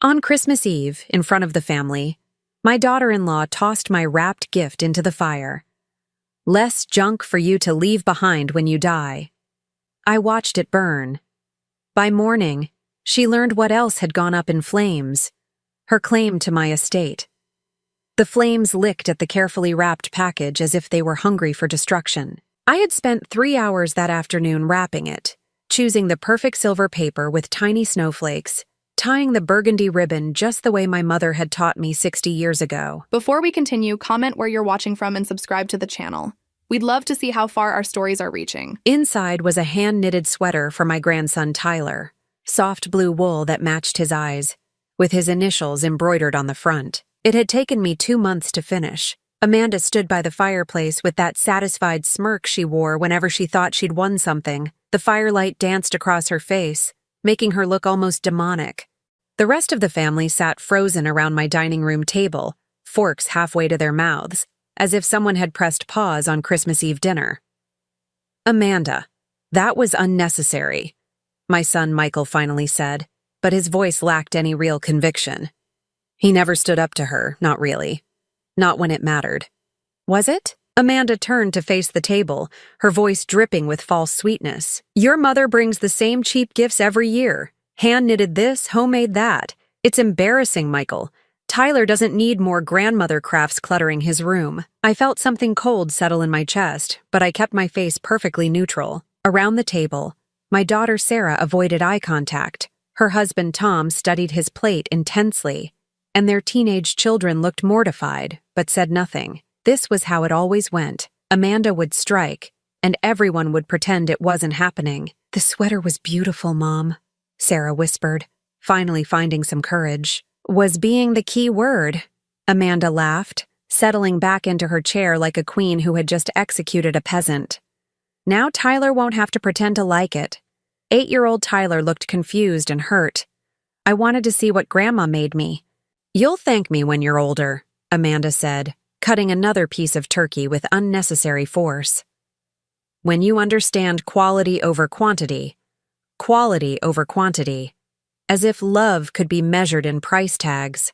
On Christmas Eve, in front of the family, my daughter-in-law tossed my wrapped gift into the fire. Less junk for you to leave behind when you die. I watched it burn. By morning, she learned what else had gone up in flames: her claim to my estate. The flames licked at the carefully wrapped package as if they were hungry for destruction. I had spent 3 hours that afternoon wrapping it, choosing the perfect silver paper with tiny snowflakes, tying the burgundy ribbon just the way my mother had taught me 60 years ago. Before we continue, comment where you're watching from and subscribe to the channel. We'd love to see how far our stories are reaching. Inside was a hand-knitted sweater for my grandson Tyler, soft blue wool that matched his eyes, with his initials embroidered on the front. It had taken me 2 months to finish. Amanda stood by the fireplace with that satisfied smirk she wore whenever she thought she'd won something. The firelight danced across her face, making her look almost demonic. The rest of the family sat frozen around my dining room table, forks halfway to their mouths, as if someone had pressed pause on Christmas Eve dinner. "Amanda, that was unnecessary," my son Michael finally said, but his voice lacked any real conviction. He never stood up to her, not really. Not when it mattered. Was it? Amanda turned to face the table, her voice dripping with false sweetness. "Your mother brings the same cheap gifts every year. Hand-knitted this, homemade that. It's embarrassing, Michael. Tyler doesn't need more grandmother crafts cluttering his room." I felt something cold settle in my chest, but I kept my face perfectly neutral. Around the table, my daughter Sarah avoided eye contact. Her husband Tom studied his plate intensely, and their teenage children looked mortified, but said nothing. This was how it always went. Amanda would strike, and everyone would pretend it wasn't happening. "The sweater was beautiful, Mom," Sarah whispered, finally finding some courage. "Was being the key word," Amanda laughed, settling back into her chair like a queen who had just executed a peasant. "Now Tyler won't have to pretend to like it." 8-year-old Tyler looked confused and hurt. "I wanted to see what Grandma made me." "You'll thank me when you're older," Amanda said, cutting another piece of turkey with unnecessary force. "When you understand quality over quantity, as if love could be measured in price tags."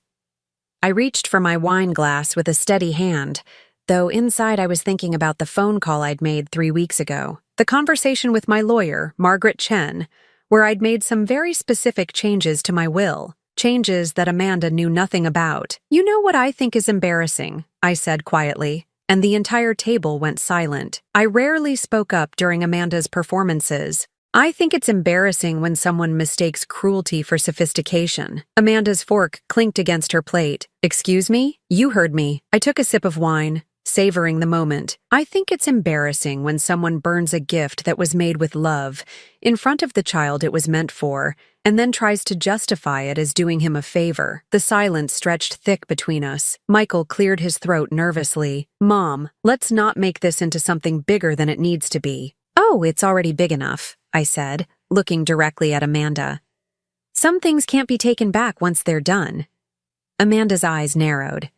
I reached for my wine glass with a steady hand, though inside I was thinking about the phone call I'd made 3 weeks ago. The conversation with my lawyer, Margaret Chen, where I'd made some very specific changes to my will. Changes that Amanda knew nothing about. "You know what I think is embarrassing," I said quietly, and the entire table went silent. I rarely spoke up during Amanda's performances. "I think it's embarrassing when someone mistakes cruelty for sophistication." Amanda's fork clinked against her plate. "Excuse me? You heard me." I took a sip of wine, savoring the moment. "I think it's embarrassing when someone burns a gift that was made with love in front of the child it was meant for, and then tries to justify it as doing him a favor." The silence stretched thick between us. Michael cleared his throat nervously. "Mom, let's not make this into something bigger than it needs to be." "Oh, it's already big enough," I said, looking directly at Amanda. "Some things can't be taken back once they're done." Amanda's eyes narrowed.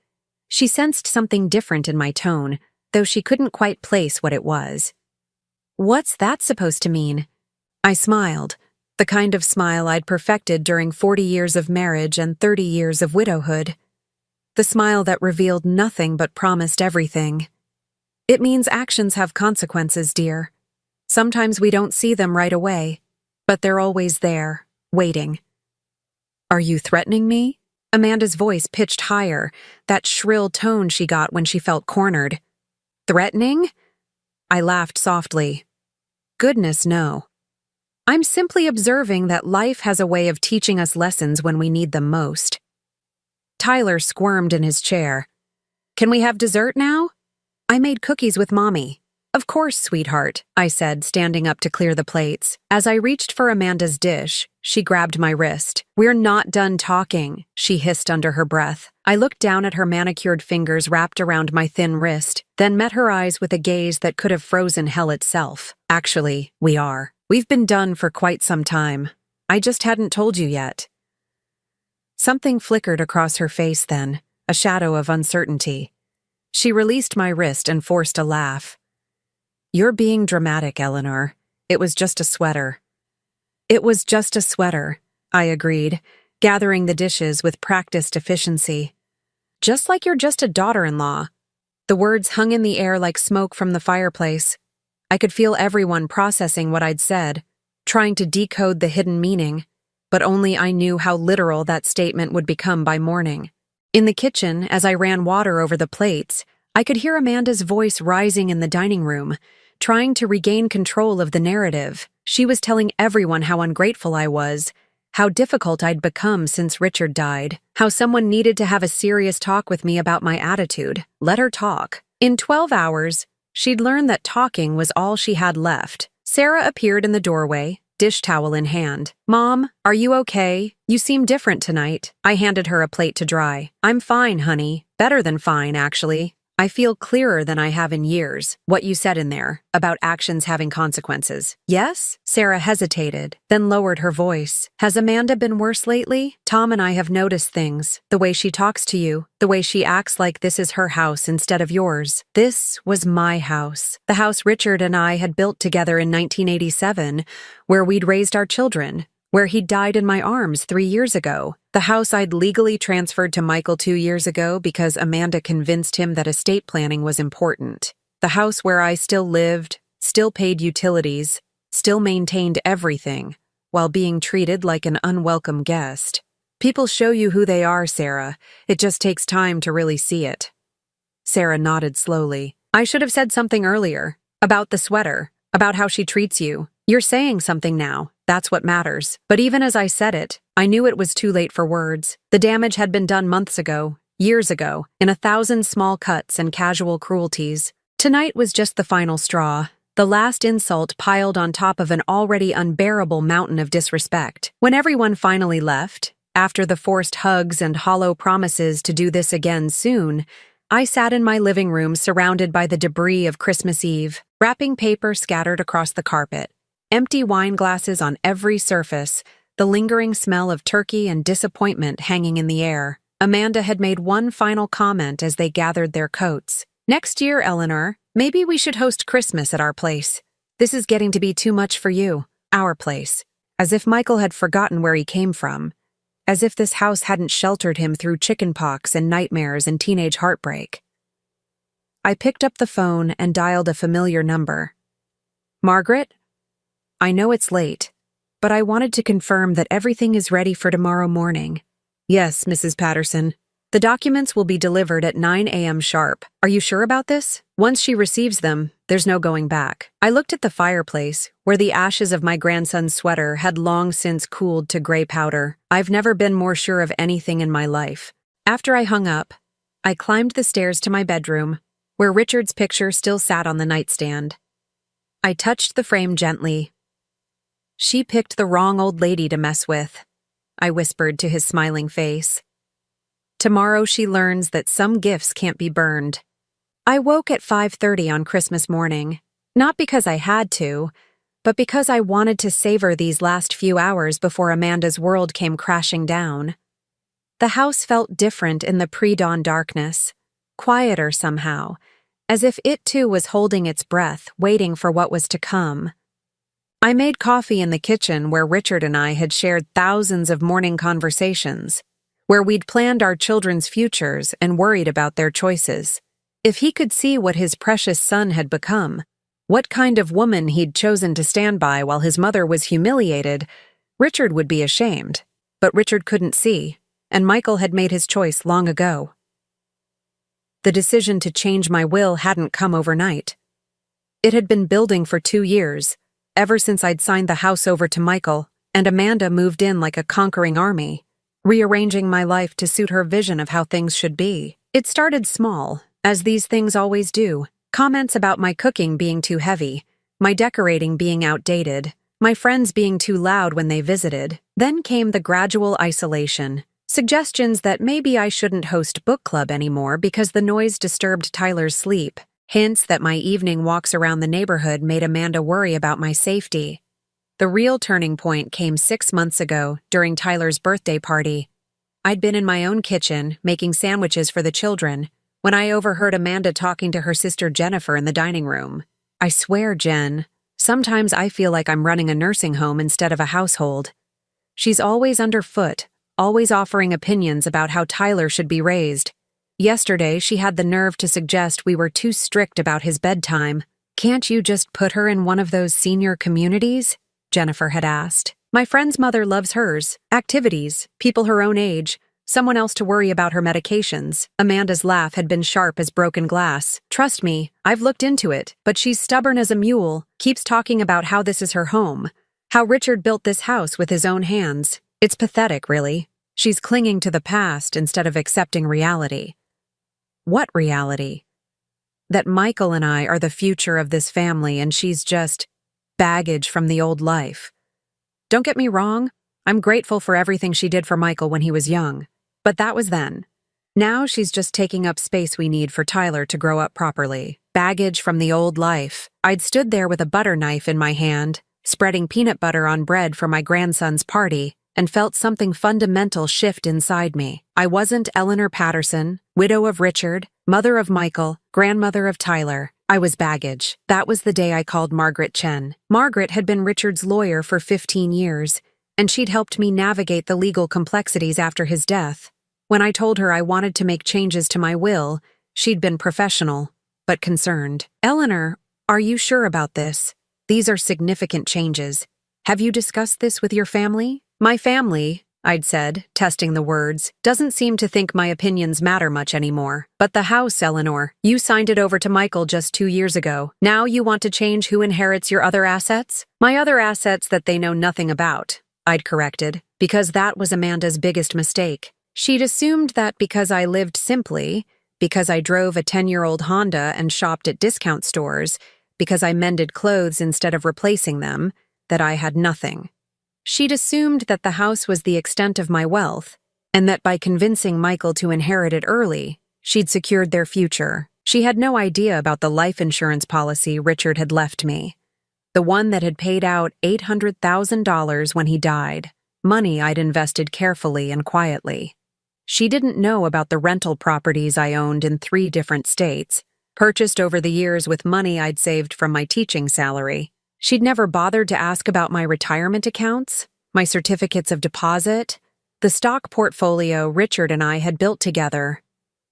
She sensed something different in my tone, though she couldn't quite place what it was. "What's that supposed to mean?" I smiled, the kind of smile I'd perfected during 40 years of marriage and 30 years of widowhood. The smile that revealed nothing but promised everything. "It means actions have consequences, dear. Sometimes we don't see them right away, but they're always there, waiting." "Are you threatening me?" Amanda's voice pitched higher, that shrill tone she got when she felt cornered. "Threatening?" I laughed softly. "Goodness, no. I'm simply observing that life has a way of teaching us lessons when we need them most." Tyler squirmed in his chair. "Can we have dessert now?" "I made cookies with Mommy." "Of course, sweetheart," I said, standing up to clear the plates. As I reached for Amanda's dish, she grabbed my wrist. "We're not done talking," she hissed under her breath. I looked down at her manicured fingers wrapped around my thin wrist, then met her eyes with a gaze that could have frozen hell itself. "Actually, we are. We've been done for quite some time. I just hadn't told you yet." Something flickered across her face then, a shadow of uncertainty. She released my wrist and forced a laugh. "You're being dramatic, Eleanor. It was just a sweater." "It was just a sweater," I agreed, gathering the dishes with practiced efficiency. "Just like you're just a daughter-in-law." The words hung in the air like smoke from the fireplace. I could feel everyone processing what I'd said, trying to decode the hidden meaning, but only I knew how literal that statement would become by morning. In the kitchen, as I ran water over the plates, I could hear Amanda's voice rising in the dining room, trying to regain control of the narrative. She was telling everyone how ungrateful I was, how difficult I'd become since Richard died, how someone needed to have a serious talk with me about my attitude. Let her talk. In 12 hours, she'd learned that talking was all she had left. Sarah appeared in the doorway, dish towel in hand. "Mom, are you okay? You seem different tonight." I handed her a plate to dry. "I'm fine, honey. Better than fine, actually. I feel clearer than I have in years." "What you said in there, about actions having consequences." "Yes?" Sarah hesitated, then lowered her voice. "Has Amanda been worse lately? Tom and I have noticed things. The way she talks to you, the way she acts like this is her house instead of yours." This was my house. The house Richard and I had built together in 1987, where we'd raised our children, where he died in my arms 3 years ago. The house I'd legally transferred to Michael 2 years ago because Amanda convinced him that estate planning was important. The house where I still lived, still paid utilities, still maintained everything, while being treated like an unwelcome guest. People show you who they are, Sarah. It just takes time to really see it. Sarah nodded slowly. "I should have said something earlier. About the sweater. About how she treats you. You're saying something now. That's what matters." But even as I said it, I knew it was too late for words. The damage had been done months ago, years ago, in 1,000 small cuts and casual cruelties. Tonight was just the final straw, the last insult piled on top of an already unbearable mountain of disrespect. When everyone finally left, after the forced hugs and hollow promises to do this again soon, I sat in my living room surrounded by the debris of Christmas Eve, wrapping paper scattered across the carpet, empty wine glasses on every surface, the lingering smell of turkey and disappointment hanging in the air. Amanda had made one final comment as they gathered their coats. "Next year, Eleanor, maybe we should host Christmas at our place. This is getting to be too much for you." Our place. As if Michael had forgotten where he came from. As if this house hadn't sheltered him through chickenpox and nightmares and teenage heartbreak. I picked up the phone and dialed a familiar number. "Margaret? I know it's late, but I wanted to confirm that everything is ready for tomorrow morning." "Yes, Mrs. Patterson. The documents will be delivered at 9 a.m. sharp. Are you sure about this? Once she receives them, there's no going back." I looked at the fireplace, where the ashes of my grandson's sweater had long since cooled to gray powder. I've never been more sure of anything in my life. After I hung up, I climbed the stairs to my bedroom, where Richard's picture still sat on the nightstand. I touched the frame gently. "She picked the wrong old lady to mess with," I whispered to his smiling face. "Tomorrow she learns that some gifts can't be burned." I woke at 5:30 on Christmas morning, not because I had to, but because I wanted to savor these last few hours before Amanda's world came crashing down. The house felt different in the pre-dawn darkness, quieter somehow, as if it too was holding its breath, waiting for what was to come. I made coffee in the kitchen where Richard and I had shared thousands of morning conversations, where we'd planned our children's futures and worried about their choices. If he could see what his precious son had become, what kind of woman he'd chosen to stand by while his mother was humiliated, Richard would be ashamed. But Richard couldn't see, and Michael had made his choice long ago. The decision to change my will hadn't come overnight. It had been building for 2 years, ever since I'd signed the house over to Michael, and Amanda moved in like a conquering army, rearranging my life to suit her vision of how things should be. It started small, as these things always do. Comments about my cooking being too heavy, my decorating being outdated, my friends being too loud when they visited. Then came the gradual isolation. Suggestions that maybe I shouldn't host book club anymore because the noise disturbed Tyler's sleep. Hints that my evening walks around the neighborhood made Amanda worry about my safety. The real turning point came 6 months ago, during Tyler's birthday party. I'd been in my own kitchen, making sandwiches for the children, when I overheard Amanda talking to her sister Jennifer in the dining room. "I swear, Jen, sometimes I feel like I'm running a nursing home instead of a household. She's always underfoot, always offering opinions about how Tyler should be raised. Yesterday, she had the nerve to suggest we were too strict about his bedtime. "Can't you just put her in one of those senior communities?" Jennifer had asked. "My friend's mother loves hers. Activities, people her own age, someone else to worry about her medications." Amanda's laugh had been sharp as broken glass. "Trust me, I've looked into it, but she's stubborn as a mule, keeps talking about how this is her home, how Richard built this house with his own hands. It's pathetic, really. She's clinging to the past instead of accepting reality." "What reality?" "That Michael and I are the future of this family and she's just baggage from the old life. Don't get me wrong, I'm grateful for everything she did for Michael when he was young. But that was then. Now she's just taking up space we need for Tyler to grow up properly. Baggage from the old life." I'd stood there with a butter knife in my hand, spreading peanut butter on bread for my grandson's party, and felt something fundamental shift inside me. I wasn't Eleanor Patterson, widow of Richard, mother of Michael, grandmother of Tyler. I was baggage. That was the day I called Margaret Chen. Margaret had been Richard's lawyer for 15 years, and she'd helped me navigate the legal complexities after his death. When I told her I wanted to make changes to my will, she'd been professional, but concerned. "Eleanor, are you sure about this? These are significant changes. Have you discussed this with your family?" "My family," I'd said, testing the words, "doesn't seem to think my opinions matter much anymore. But the house, Eleanor, you signed it over to Michael just 2 years ago. Now you want to change who inherits your other assets?" "My other assets that they know nothing about," I'd corrected, because that was Amanda's biggest mistake. She'd assumed that because I lived simply, because I drove a 10-year-old Honda and shopped at discount stores, because I mended clothes instead of replacing them, that I had nothing. She'd assumed that the house was the extent of my wealth, and that by convincing Michael to inherit it early, she'd secured their future. She had no idea about the life insurance policy Richard had left me, the one that had paid out $800,000 when he died, money I'd invested carefully and quietly. She didn't know about the rental properties I owned in 3 different states, purchased over the years with money I'd saved from my teaching salary. She'd never bothered to ask about my retirement accounts, my certificates of deposit, the stock portfolio Richard and I had built together.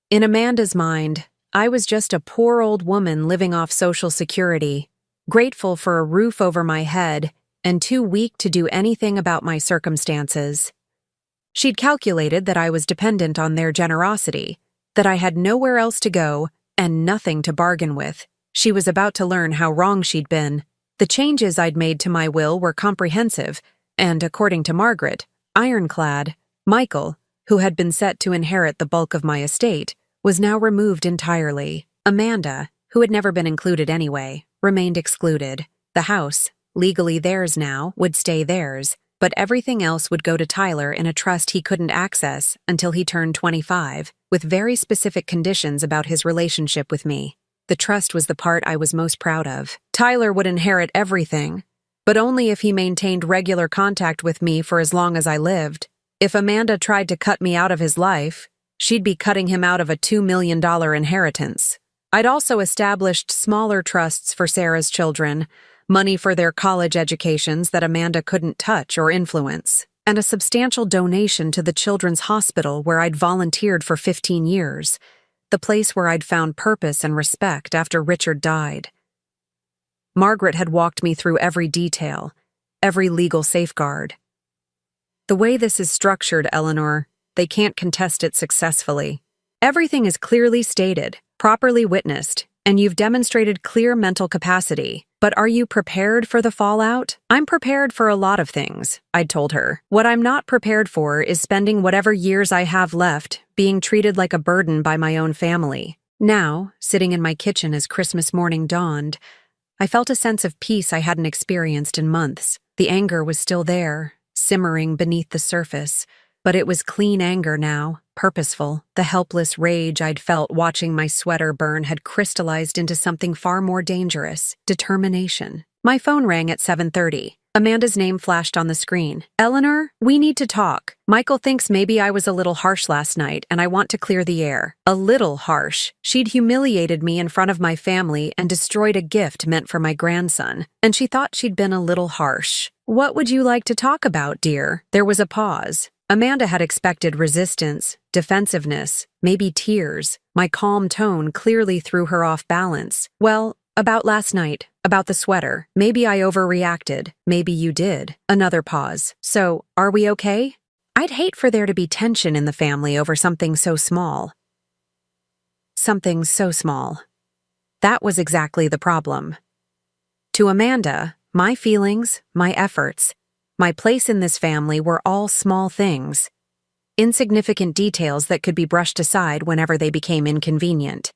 In Amanda's mind, I was just a poor old woman living off Social Security, grateful for a roof over my head and too weak to do anything about my circumstances. She'd calculated that I was dependent on their generosity, that I had nowhere else to go and nothing to bargain with. She was about to learn how wrong she'd been. The changes I'd made to my will were comprehensive, and according to Margaret, ironclad. Michael, who had been set to inherit the bulk of my estate, was now removed entirely. Amanda, who had never been included anyway, remained excluded. The house, legally theirs now, would stay theirs, but everything else would go to Tyler in a trust he couldn't access until he turned 25, with very specific conditions about his relationship with me. The trust was the part I was most proud of. Tyler would inherit everything, but only if he maintained regular contact with me for as long as I lived. If Amanda tried to cut me out of his life, she'd be cutting him out of a $2 million inheritance. I'd also established smaller trusts for Sarah's children, money for their college educations that Amanda couldn't touch or influence, and a substantial donation to the children's hospital where I'd volunteered for 15 years. The place where I'd found purpose and respect after Richard died. Margaret had walked me through every detail, every legal safeguard. "The way this is structured, Eleanor, they can't contest it successfully. Everything is clearly stated, properly witnessed, and you've demonstrated clear mental capacity. But are you prepared for the fallout?" "I'm prepared for a lot of things," I'd told her. "What I'm not prepared for is spending whatever years I have left being treated like a burden by my own family." Now, sitting in my kitchen as Christmas morning dawned, I felt a sense of peace I hadn't experienced in months. The anger was still there, simmering beneath the surface, but it was clean anger now, purposeful. The helpless rage I'd felt watching my sweater burn had crystallized into something far more dangerous: determination. My phone rang at 7:30. Amanda's name flashed on the screen. "Eleanor, we need to talk. Michael thinks maybe I was a little harsh last night, and I want to clear the air." A little harsh. She'd humiliated me in front of my family and destroyed a gift meant for my grandson, and she thought she'd been a little harsh. "What would you like to talk about, dear?" There was a pause. Amanda had expected resistance, defensiveness, maybe tears. My calm tone clearly threw her off balance. Well, about last night, about the sweater. Maybe I overreacted. Maybe you did. Another pause. So, are we okay? I'd hate for there to be tension in the family over something so small. Something so small. That was exactly the problem. To Amanda, my feelings, my efforts, my place in this family were all small things, insignificant details that could be brushed aside whenever they became inconvenient.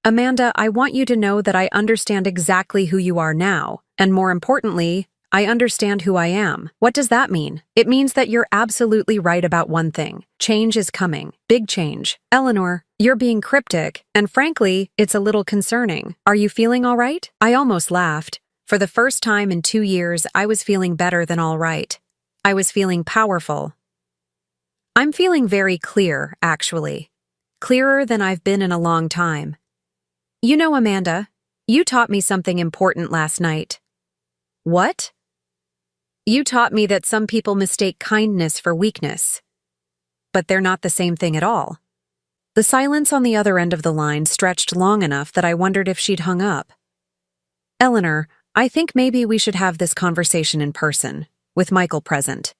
Amanda, I want you to know that I understand exactly who you are now, and more importantly, I understand who I am. What does that mean? It means that you're absolutely right about one thing. Change is coming. Big change. Eleanor, you're being cryptic, and frankly, it's a little concerning. Are you feeling all right? I almost laughed. For the first time in 2 years, I was feeling better than all right. I was feeling powerful. I'm feeling very clear, actually. Clearer than I've been in a long time. You know, Amanda, you taught me something important last night. What? You taught me that some people mistake kindness for weakness. But they're not the same thing at all. The silence on the other end of the line stretched long enough that I wondered if she'd hung up. Eleanor, I think maybe we should have this conversation in person, with Michael present.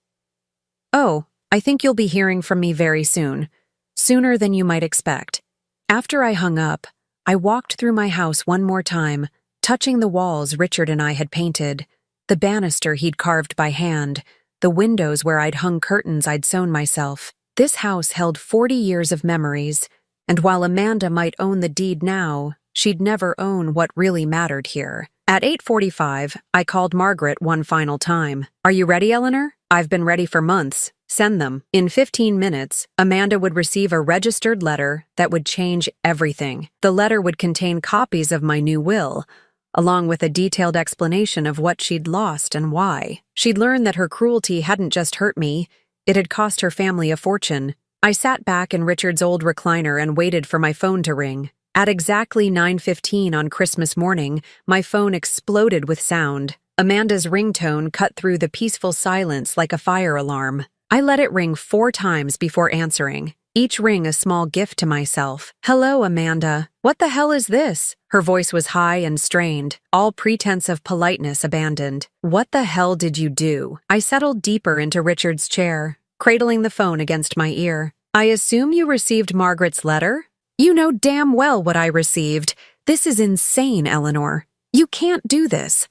Oh, I think you'll be hearing from me very soon, sooner than you might expect. After I hung up, I walked through my house one more time, touching the walls Richard and I had painted, the banister he'd carved by hand, the windows where I'd hung curtains I'd sewn myself. This house held 40 years of memories, and while Amanda might own the deed now, she'd never own what really mattered here. At 8:45, I called Margaret one final time. Are you ready, Eleanor? I've been ready for months. Send them. In 15 minutes, Amanda would receive a registered letter that would change everything. The letter would contain copies of my new will, along with a detailed explanation of what she'd lost and why. She'd learn that her cruelty hadn't just hurt me, it had cost her family a fortune. I sat back in Richard's old recliner and waited for my phone to ring. At exactly 9:15 on Christmas morning, my phone exploded with sound. Amanda's ringtone cut through the peaceful silence like a fire alarm. I let it ring 4 times before answering, each ring a small gift to myself. Hello, Amanda. What the hell is this? Her voice was high and strained, all pretense of politeness abandoned. What the hell did you do? I settled deeper into Richard's chair, cradling the phone against my ear. I assume you received Margaret's letter? You know damn well what I received. This is insane, Eleanor. You can't do this.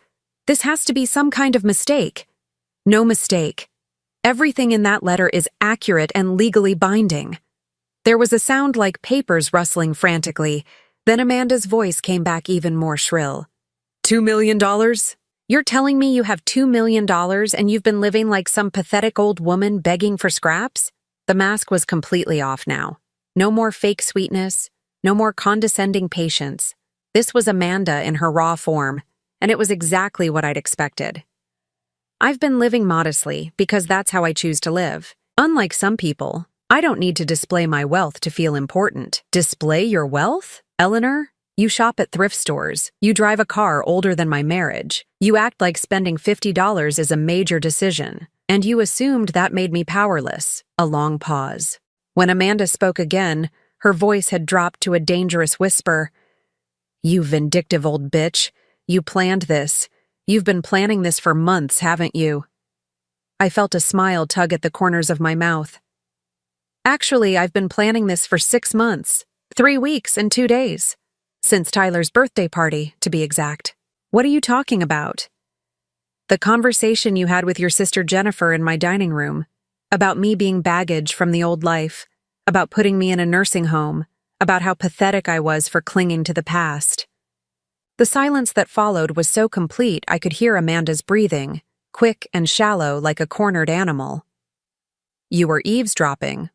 This has to be some kind of mistake. No mistake. Everything in that letter is accurate and legally binding. There was a sound like papers rustling frantically. Then Amanda's voice came back even more shrill. $2 million? You're telling me you have $2 million and you've been living like some pathetic old woman begging for scraps? The mask was completely off now. No more fake sweetness, no more condescending patience. This was Amanda in her raw form, and it was exactly what I'd expected. I've been living modestly because that's how I choose to live. Unlike some people, I don't need to display my wealth to feel important. Display your wealth? Eleanor, you shop at thrift stores. You drive a car older than my marriage. You act like spending $50 is a major decision. And you assumed that made me powerless. A long pause. When Amanda spoke again, her voice had dropped to a dangerous whisper. You vindictive old bitch. You planned this. You've been planning this for months, haven't you? I felt a smile tug at the corners of my mouth. Actually, I've been planning this for 6 months, 3 weeks and 2 days. Since Tyler's birthday party, to be exact. What are you talking about? The conversation you had with your sister Jennifer in my dining room. About me being baggage from the old life, about putting me in a nursing home, about how pathetic I was for clinging to the past. The silence that followed was so complete I could hear Amanda's breathing, quick and shallow like a cornered animal. You were eavesdropping.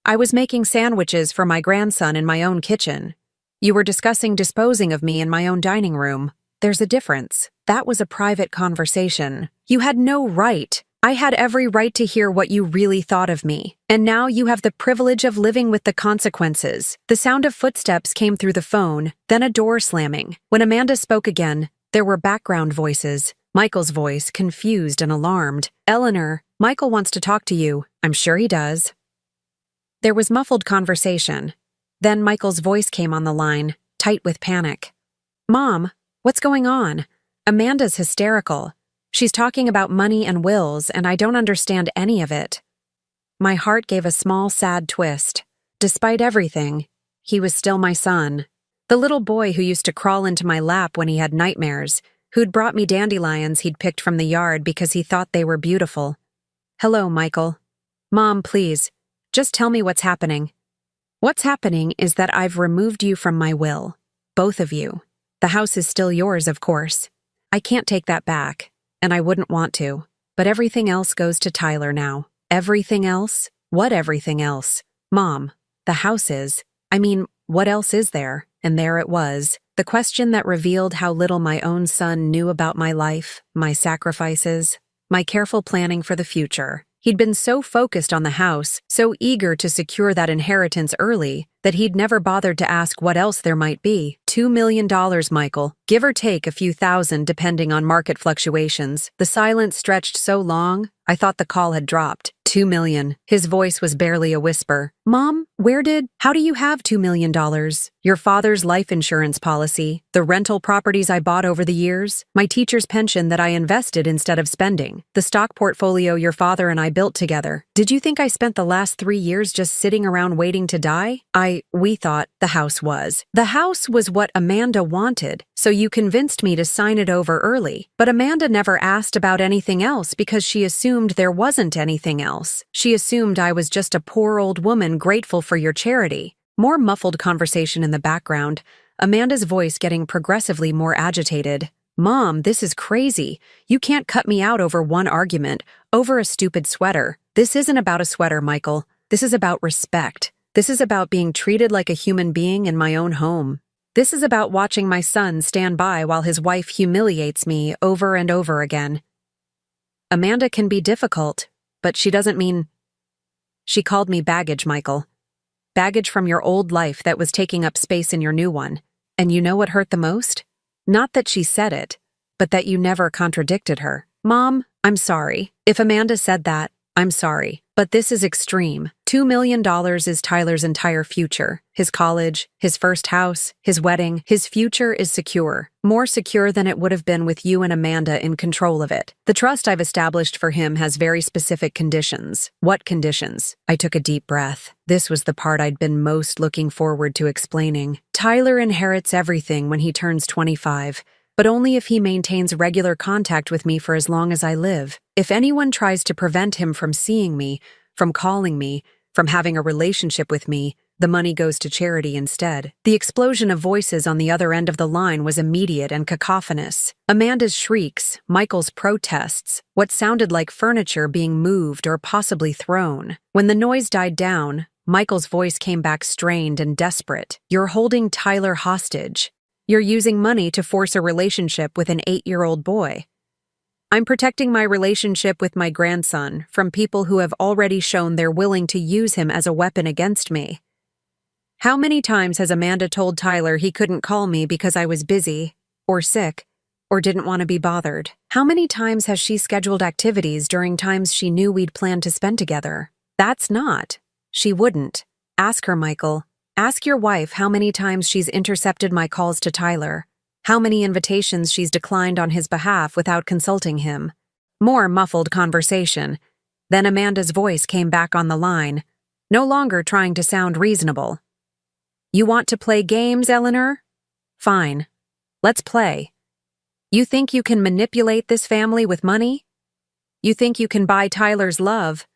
I was making sandwiches for my grandson in my own kitchen. You were discussing disposing of me in my own dining room. There's a difference. That was a private conversation. You had no right. I had every right to hear what you really thought of me, and now you have the privilege of living with the consequences. The sound of footsteps came through the phone, then a door slamming. When Amanda spoke again, there were background voices. Michael's voice, confused and alarmed. Eleanor, Michael wants to talk to you. I'm sure he does. There was muffled conversation. Then Michael's voice came on the line, tight with panic. Mom, what's going on? Amanda's hysterical. She's talking about money and wills, and I don't understand any of it. My heart gave a small, sad twist. Despite everything, he was still my son. The little boy who used to crawl into my lap when he had nightmares, who'd brought me dandelions he'd picked from the yard because he thought they were beautiful. Hello, Michael. Mom, please, just tell me what's happening. What's happening is that I've removed you from my will. Both of you. The house is still yours, of course. I can't take that back, and I wouldn't want to. But everything else goes to Tyler now. Everything else? What everything else? Mom, the house is. I mean, what else is there? And there it was. The question that revealed how little my own son knew about my life, my sacrifices, my careful planning for the future. He'd been so focused on the house, so eager to secure that inheritance early, that he'd never bothered to ask what else there might be. $2 million, Michael. Give or take a few thousand depending on market fluctuations. The silence stretched so long, I thought the call had dropped. $2 million. His voice was barely a whisper. Mom, how do you have $2 million? Your father's life insurance policy, the rental properties I bought over the years, my teacher's pension that I invested instead of spending, the stock portfolio your father and I built together. Did you think I spent the last 3 years just sitting around waiting to die? We thought the house was. The house was what Amanda wanted, so you convinced me to sign it over early. But Amanda never asked about anything else because she assumed there wasn't anything else. She assumed I was just a poor old woman grateful for your charity. More muffled conversation in the background, Amanda's voice getting progressively more agitated. Mom, this is crazy. You can't cut me out over one argument, over a stupid sweater. This isn't about a sweater, Michael. This is about respect. This is about being treated like a human being in my own home. This is about watching my son stand by while his wife humiliates me over and over again. Amanda can be difficult, but she doesn't mean... She called me baggage, Michael. Baggage from your old life that was taking up space in your new one. And you know what hurt the most? Not that she said it, but that you never contradicted her. Mom, I'm sorry. If Amanda said that, I'm sorry. But this is extreme. $2 million is Tyler's entire future. His college, his first house, his wedding. His future is secure. More secure than it would have been with you and Amanda in control of it. The trust I've established for him has very specific conditions. What conditions? I took a deep breath. This was the part I'd been most looking forward to explaining. Tyler inherits everything when he turns 25. But only if he maintains regular contact with me for as long as I live. If anyone tries to prevent him from seeing me, from calling me, from having a relationship with me, the money goes to charity instead. The explosion of voices on the other end of the line was immediate and cacophonous. Amanda's shrieks, Michael's protests, what sounded like furniture being moved or possibly thrown. When the noise died down, Michael's voice came back strained and desperate. You're holding Tyler hostage. You're using money to force a relationship with an 8-year-old boy. I'm protecting my relationship with my grandson from people who have already shown they're willing to use him as a weapon against me. How many times has Amanda told Tyler he couldn't call me because I was busy, or sick, or didn't want to be bothered? How many times has she scheduled activities during times she knew we'd planned to spend together? That's not. She wouldn't. Ask her, Michael. Ask your wife how many times she's intercepted my calls to Tyler, how many invitations she's declined on his behalf without consulting him. More muffled conversation. Then Amanda's voice came back on the line, no longer trying to sound reasonable. You want to play games, Eleanor? Fine. Let's play. You think you can manipulate this family with money? You think you can buy Tyler's love?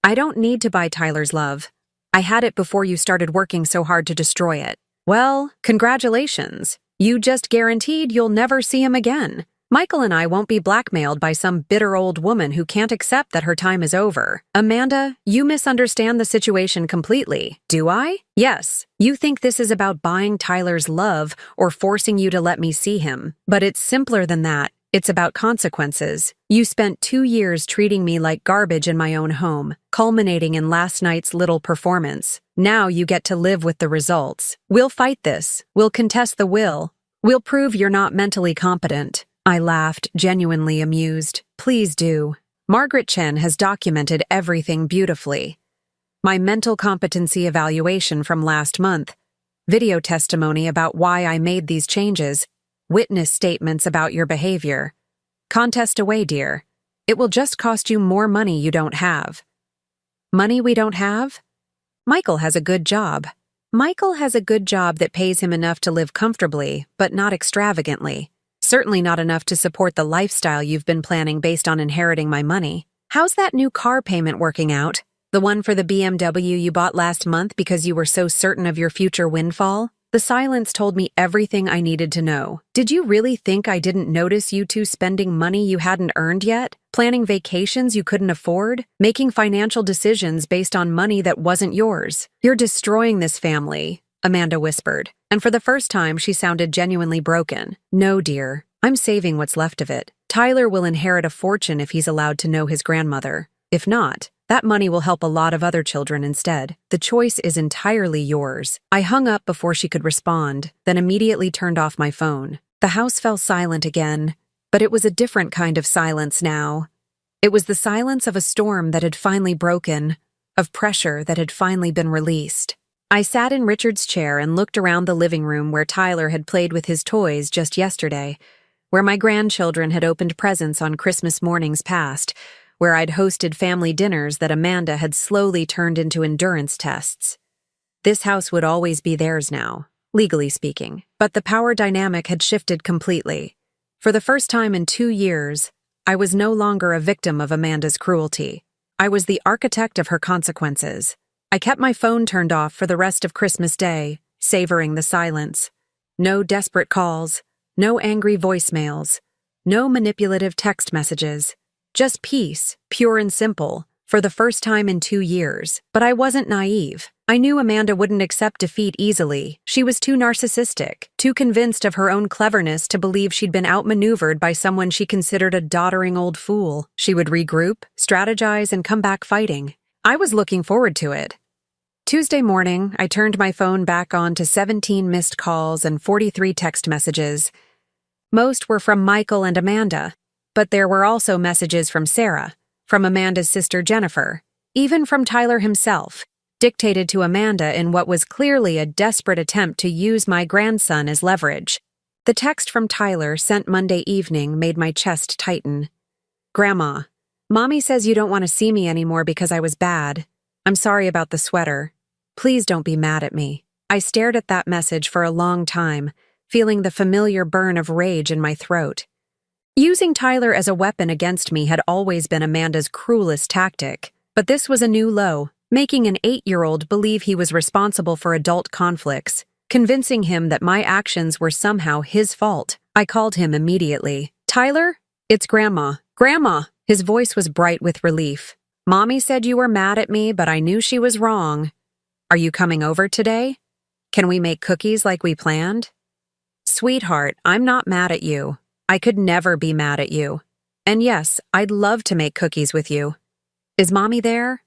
I don't need to buy Tyler's love. I had it before you started working so hard to destroy it. Well, congratulations. You just guaranteed you'll never see him again. Michael and I won't be blackmailed by some bitter old woman who can't accept that her time is over. Amanda, you misunderstand the situation completely. Do I? Yes. You think this is about buying Tyler's love or forcing you to let me see him. But it's simpler than that. It's about consequences. You spent 2 years treating me like garbage in my own home, culminating in last night's little performance. Now you get to live with the results. We'll fight this. We'll contest the will. We'll prove you're not mentally competent. I laughed, genuinely amused. Please do. Margaret Chen has documented everything beautifully. My mental competency evaluation from last month, video testimony about why I made these changes, witness statements about your behavior. Contest away, dear. It will just cost you more money you don't have. Money we don't have? Michael has a good job. Michael has a good job that pays him enough to live comfortably, but not extravagantly. Certainly not enough to support the lifestyle you've been planning based on inheriting my money. How's that new car payment working out? The one for the BMW you bought last month because you were so certain of your future windfall? The silence told me everything I needed to know. Did you really think I didn't notice you two spending money you hadn't earned yet? Planning vacations you couldn't afford? Making financial decisions based on money that wasn't yours? You're destroying this family, Amanda whispered, and for the first time she sounded genuinely broken. No, dear. I'm saving what's left of it. Tyler will inherit a fortune if he's allowed to know his grandmother. If not, that money will help a lot of other children instead. The choice is entirely yours. I hung up before she could respond, then immediately turned off my phone. The house fell silent again, but it was a different kind of silence now. It was the silence of a storm that had finally broken, of pressure that had finally been released. I sat in Richard's chair and looked around the living room where Tyler had played with his toys just yesterday, where my grandchildren had opened presents on Christmas mornings past, where I'd hosted family dinners that Amanda had slowly turned into endurance tests. This house would always be theirs now, legally speaking, but the power dynamic had shifted completely. For the first time in 2 years, I was no longer a victim of Amanda's cruelty. I was the architect of her consequences. I kept my phone turned off for the rest of Christmas Day, savoring the silence. No desperate calls, no angry voicemails, no manipulative text messages. Just peace, pure and simple, for the first time in 2 years. But I wasn't naive. I knew Amanda wouldn't accept defeat easily. She was too narcissistic, too convinced of her own cleverness to believe she'd been outmaneuvered by someone she considered a doddering old fool. She would regroup, strategize, and come back fighting. I was looking forward to it. Tuesday morning, I turned my phone back on to 17 missed calls and 43 text messages. Most were from Michael and Amanda. But there were also messages from Sarah, from Amanda's sister Jennifer, even from Tyler himself, dictated to Amanda in what was clearly a desperate attempt to use my grandson as leverage. The text from Tyler sent Monday evening made my chest tighten. Grandma, Mommy says you don't want to see me anymore because I was bad. I'm sorry about the sweater. Please don't be mad at me. I stared at that message for a long time, feeling the familiar burn of rage in my throat. Using Tyler as a weapon against me had always been Amanda's cruelest tactic, but this was a new low, making an 8-year-old believe he was responsible for adult conflicts, convincing him that my actions were somehow his fault. I called him immediately. Tyler? It's Grandma. Grandma! His voice was bright with relief. Mommy said you were mad at me, but I knew she was wrong. Are you coming over today? Can we make cookies like we planned? Sweetheart, I'm not mad at you. I could never be mad at you. And yes, I'd love to make cookies with you. Is Mommy there?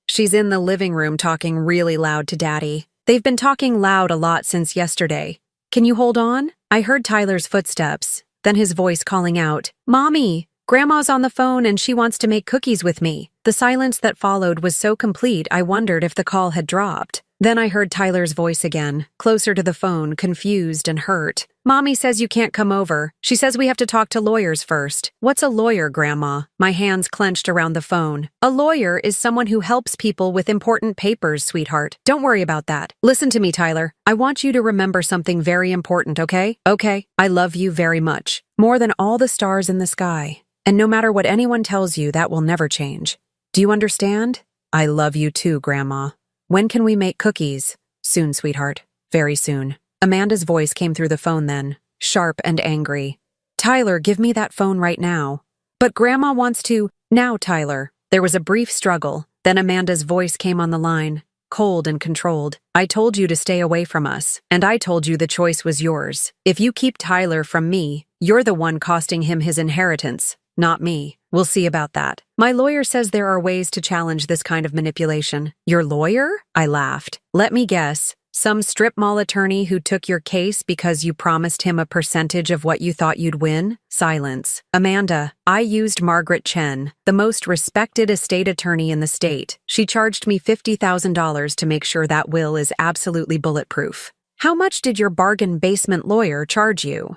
She's in the living room talking really loud to Daddy. They've been talking loud a lot since yesterday. Can you hold on? I heard Tyler's footsteps, then his voice calling out, Mommy! Grandma's on the phone and she wants to make cookies with me. The silence that followed was so complete I wondered if the call had dropped. Then I heard Tyler's voice again, closer to the phone, confused and hurt. Mommy says you can't come over. She says we have to talk to lawyers first. What's a lawyer, Grandma? My hands clenched around the phone. A lawyer is someone who helps people with important papers, sweetheart. Don't worry about that. Listen to me, Tyler. I want you to remember something very important, okay? Okay. I love you very much. More than all the stars in the sky. And no matter what anyone tells you, that will never change. Do you understand? I love you too, Grandma. When can we make cookies? Soon, sweetheart. Very soon. Amanda's voice came through the phone then, sharp and angry. Tyler, give me that phone right now. But Grandma wants to. Now, Tyler. There was a brief struggle. Then Amanda's voice came on the line, cold and controlled. I told you to stay away from us, and I told you the choice was yours. If you keep Tyler from me, you're the one costing him his inheritance, not me. We'll see about that. My lawyer says there are ways to challenge this kind of manipulation. Your lawyer? I laughed. Let me guess. Some strip mall attorney who took your case because you promised him a percentage of what you thought you'd win? Silence. Amanda, I used Margaret Chen, the most respected estate attorney in the state. She charged me $50,000 to make sure that will is absolutely bulletproof. How much did your bargain basement lawyer charge you?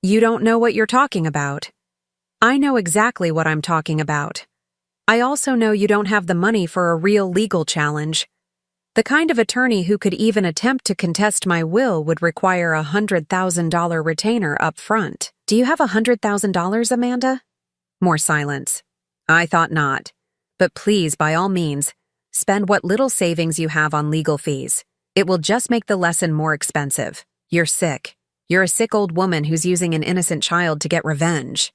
You don't know what you're talking about. I know exactly what I'm talking about. I also know you don't have the money for a real legal challenge. The kind of attorney who could even attempt to contest my will would require a $100,000 retainer up front. Do you have $100,000, Amanda? More silence. I thought not. But please, by all means, spend what little savings you have on legal fees. It will just make the lesson more expensive. You're sick. You're a sick old woman who's using an innocent child to get revenge.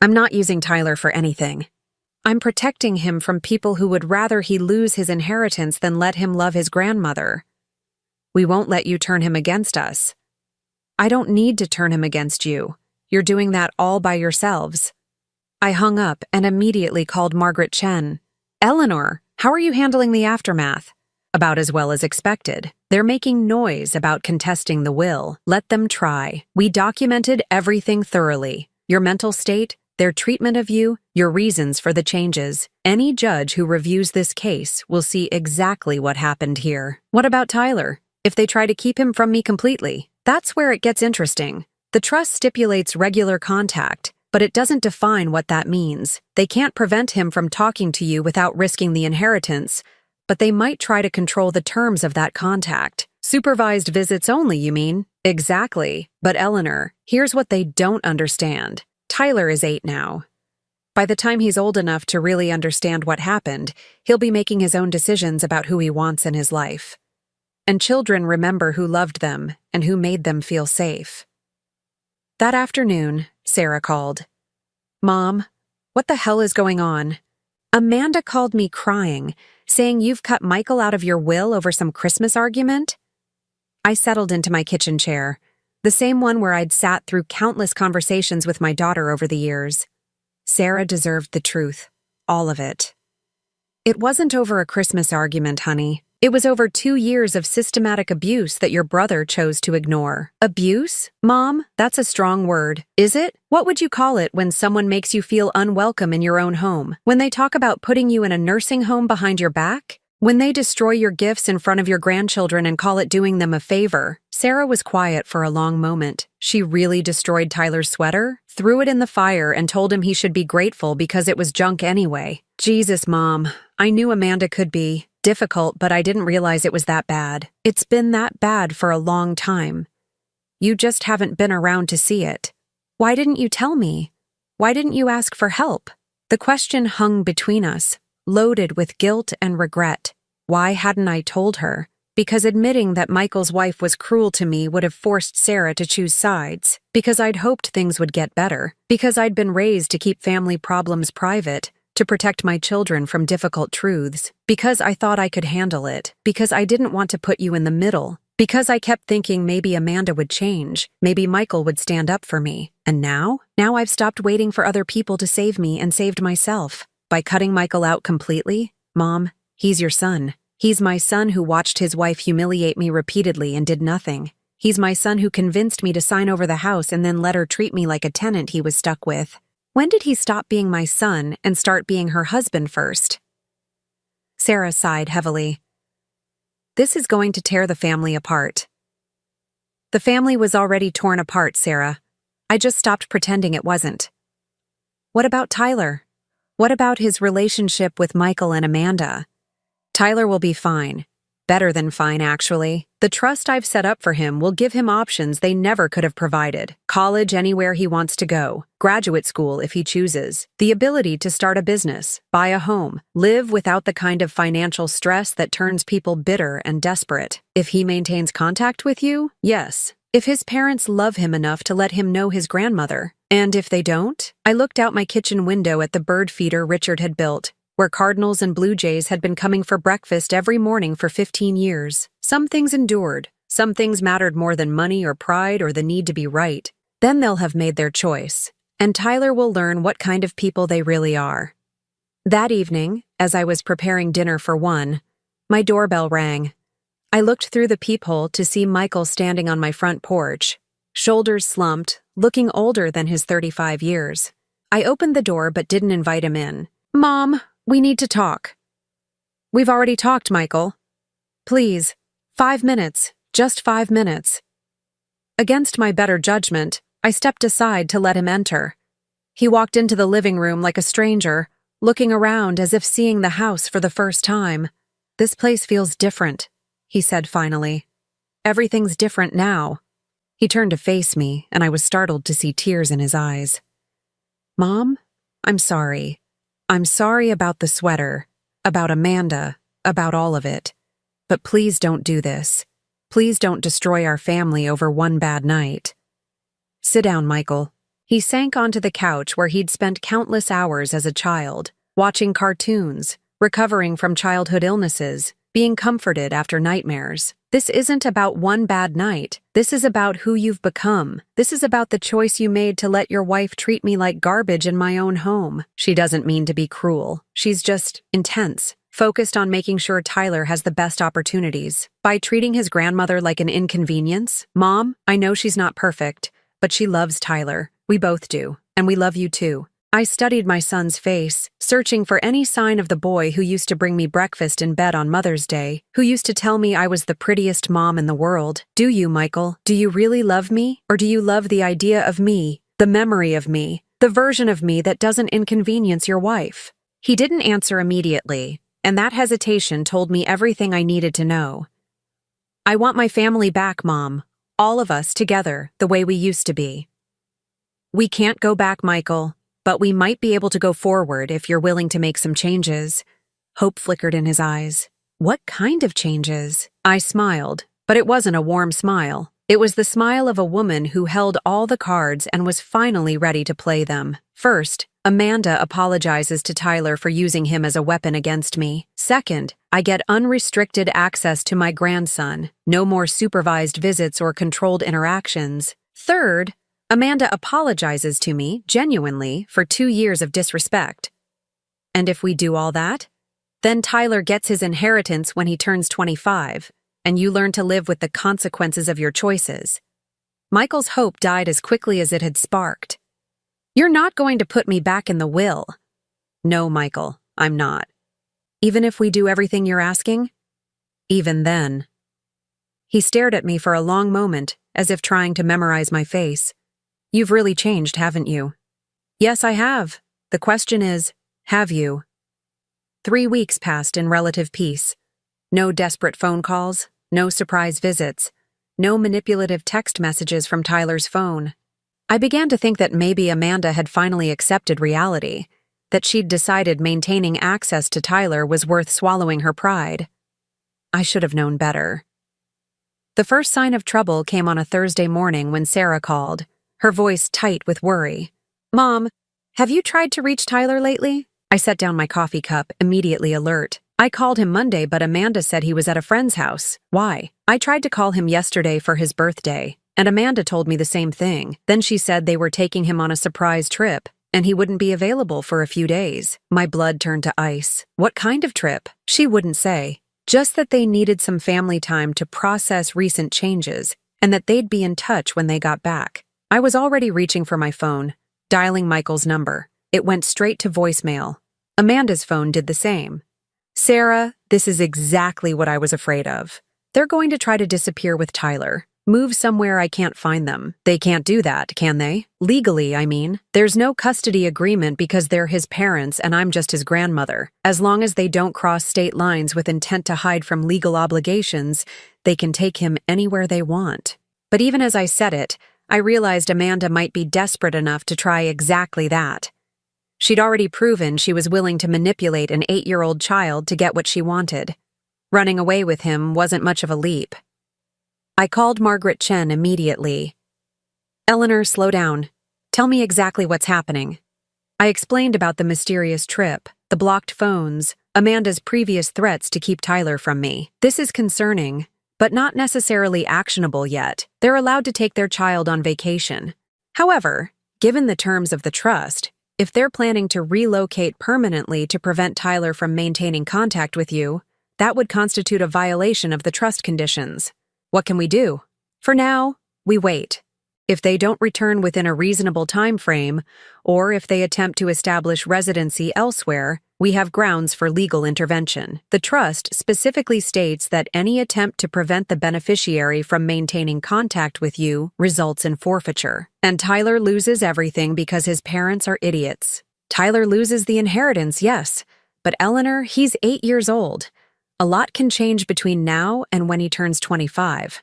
I'm not using Tyler for anything. I'm protecting him from people who would rather he lose his inheritance than let him love his grandmother. We won't let you turn him against us. I don't need to turn him against you. You're doing that all by yourselves. I hung up and immediately called Margaret Chen. Eleanor, how are you handling the aftermath? About as well as expected. They're making noise about contesting the will. Let them try. We documented everything thoroughly. Your mental state, their treatment of you, your reasons for the changes. Any judge who reviews this case will see exactly what happened here. What about Tyler? If they try to keep him from me completely, that's where it gets interesting. The trust stipulates regular contact, but it doesn't define what that means. They can't prevent him from talking to you without risking the inheritance, but they might try to control the terms of that contact. Supervised visits only, you mean? Exactly. But Eleanor, here's what they don't understand. Tyler is 8 now. By the time he's old enough to really understand what happened, he'll be making his own decisions about who he wants in his life. And children remember who loved them and who made them feel safe. That afternoon, Sarah called. Mom, what the hell is going on? Amanda called me crying, saying you've cut Michael out of your will over some Christmas argument? I settled into my kitchen chair. The same one where I'd sat through countless conversations with my daughter over the years. Sarah deserved the truth. All of it. It wasn't over a Christmas argument, honey. It was over 2 years of systematic abuse that your brother chose to ignore. Abuse? Mom, that's a strong word. Is it? What would you call it when someone makes you feel unwelcome in your own home? When they talk about putting you in a nursing home behind your back? When they destroy your gifts in front of your grandchildren and call it doing them a favor? Sarah was quiet for a long moment. She really destroyed Tyler's sweater, threw it in the fire, and told him he should be grateful because it was junk anyway. Jesus, Mom. I knew Amanda could be difficult, but I didn't realize it was that bad. It's been that bad for a long time. You just haven't been around to see it. Why didn't you tell me? Why didn't you ask for help? The question hung between us, loaded with guilt and regret. Why hadn't I told her? Because admitting that Michael's wife was cruel to me would have forced Sarah to choose sides. Because I'd hoped things would get better. Because I'd been raised to keep family problems private, to protect my children from difficult truths. Because I thought I could handle it. Because I didn't want to put you in the middle. Because I kept thinking maybe Amanda would change. Maybe Michael would stand up for me. And now? Now I've stopped waiting for other people to save me and saved myself. By cutting Michael out completely? Mom, he's your son. He's my son who watched his wife humiliate me repeatedly and did nothing. He's my son who convinced me to sign over the house and then let her treat me like a tenant he was stuck with. When did he stop being my son and start being her husband first? Sarah sighed heavily. This is going to tear the family apart. The family was already torn apart, Sarah. I just stopped pretending it wasn't. What about Tyler? What about his relationship with Michael and Amanda? Tyler will be fine. Better than fine, actually. The trust I've set up for him will give him options they never could have provided. College anywhere he wants to go. Graduate school if he chooses. The ability to start a business, buy a home, live without the kind of financial stress that turns people bitter and desperate. If he maintains contact with you, yes. If his parents love him enough to let him know his grandmother. And if they don't? I looked out my kitchen window at the bird feeder Richard had built, where cardinals and blue jays had been coming for breakfast every morning for 15 years. Some things endured. Some things mattered more than money or pride or the need to be right. Then they'll have made their choice. And Tyler will learn what kind of people they really are. That evening, as I was preparing dinner for one, my doorbell rang. I looked through the peephole to see Michael standing on my front porch, shoulders slumped, looking older than his 35 years. I opened the door but didn't invite him in. "Mom, we need to talk." "We've already talked, Michael. Please, 5 minutes, just 5 minutes." Against my better judgment, I stepped aside to let him enter. He walked into the living room like a stranger, looking around as if seeing the house for the first time. "This place feels different," he said finally. "Everything's different now." He turned to face me, and I was startled to see tears in his eyes. "Mom, I'm sorry. I'm sorry about the sweater, about Amanda, about all of it. But please don't do this. Please don't destroy our family over one bad night." "Sit down, Michael." He sank onto the couch where he'd spent countless hours as a child, watching cartoons, recovering from childhood illnesses, being comforted after nightmares. "This isn't about one bad night. This is about who you've become. This is about the choice you made to let your wife treat me like garbage in my own home. She doesn't mean to be cruel. She's just intense, focused on making sure Tyler has the best opportunities. By treating his grandmother like an inconvenience, Mom, I know she's not perfect, but she loves Tyler. We both do, and we love you too." I studied my son's face, searching for any sign of the boy who used to bring me breakfast in bed on Mother's Day, who used to tell me I was the prettiest mom in the world. "Do you, Michael? Do you really love me? Or do you love the idea of me, the memory of me, the version of me that doesn't inconvenience your wife?" He didn't answer immediately, and that hesitation told me everything I needed to know. "I want my family back, Mom. All of us together, the way we used to be." "We can't go back, Michael. But we might be able to go forward if you're willing to make some changes." Hope flickered in his eyes. "What kind of changes?" I smiled, but it wasn't a warm smile. It was the smile of a woman who held all the cards and was finally ready to play them. First, Amanda apologizes to Tyler for using him as a weapon against me. Second, I get unrestricted access to my grandson. No more supervised visits or controlled interactions. Third, Amanda apologizes to me, genuinely, for 2 years of disrespect. And if we do all that, then Tyler gets his inheritance when he turns 25, and you learn to live with the consequences of your choices. Michael's hope died as quickly as it had sparked. "You're not going to put me back in the will." "No, Michael, I'm not. Even if we do everything you're asking?" "Even then." He stared at me for a long moment, as if trying to memorize my face. "You've really changed, haven't you?" "Yes, I have. The question is, have you?" 3 weeks passed in relative peace. No desperate phone calls, no surprise visits, no manipulative text messages from Tyler's phone. I began to think that maybe Amanda had finally accepted reality, that she'd decided maintaining access to Tyler was worth swallowing her pride. I should have known better. The first sign of trouble came on a Thursday morning when Sarah called, her voice tight with worry. "Mom, have you tried to reach Tyler lately?" I set down my coffee cup, immediately alert. "I called him Monday, but Amanda said he was at a friend's house. Why?" "I tried to call him yesterday for his birthday, and Amanda told me the same thing. Then she said they were taking him on a surprise trip, and he wouldn't be available for a few days." My blood turned to ice. What kind of trip? She wouldn't say. Just that they needed some family time to process recent changes, and that they'd be in touch when they got back. I was already reaching for my phone, dialing Michael's number. It went straight to voicemail. Amanda's phone did the same. "Sarah, this is exactly what I was afraid of. They're going to try to disappear with Tyler. Move somewhere I can't find them. They can't do that, can they? Legally, I mean. There's no custody agreement because they're his parents and I'm just his grandmother. As long as they don't cross state lines with intent to hide from legal obligations, they can take him anywhere they want." But even as I said it, I realized Amanda might be desperate enough to try exactly that. She'd already proven she was willing to manipulate an 8-year-old child to get what she wanted. Running away with him wasn't much of a leap. I called Margaret Chen immediately. "Eleanor, slow down. Tell me exactly what's happening." I explained about the mysterious trip, the blocked phones, Amanda's previous threats to keep Tyler from me. "This is concerning, but not necessarily actionable yet. They're allowed to take their child on vacation. However, given the terms of the trust, if they're planning to relocate permanently to prevent Tyler from maintaining contact with you, That would constitute a violation of the trust conditions. What can we do? For now, we wait. If they don't return within a reasonable time frame, or if they attempt to establish residency elsewhere, we have grounds for legal intervention. The trust specifically states that any attempt to prevent the beneficiary from maintaining contact with you results in forfeiture. And Tyler loses everything because his parents are idiots. Tyler loses the inheritance, yes, but Eleanor, he's 8 years old. A lot can change between now and when he turns 25.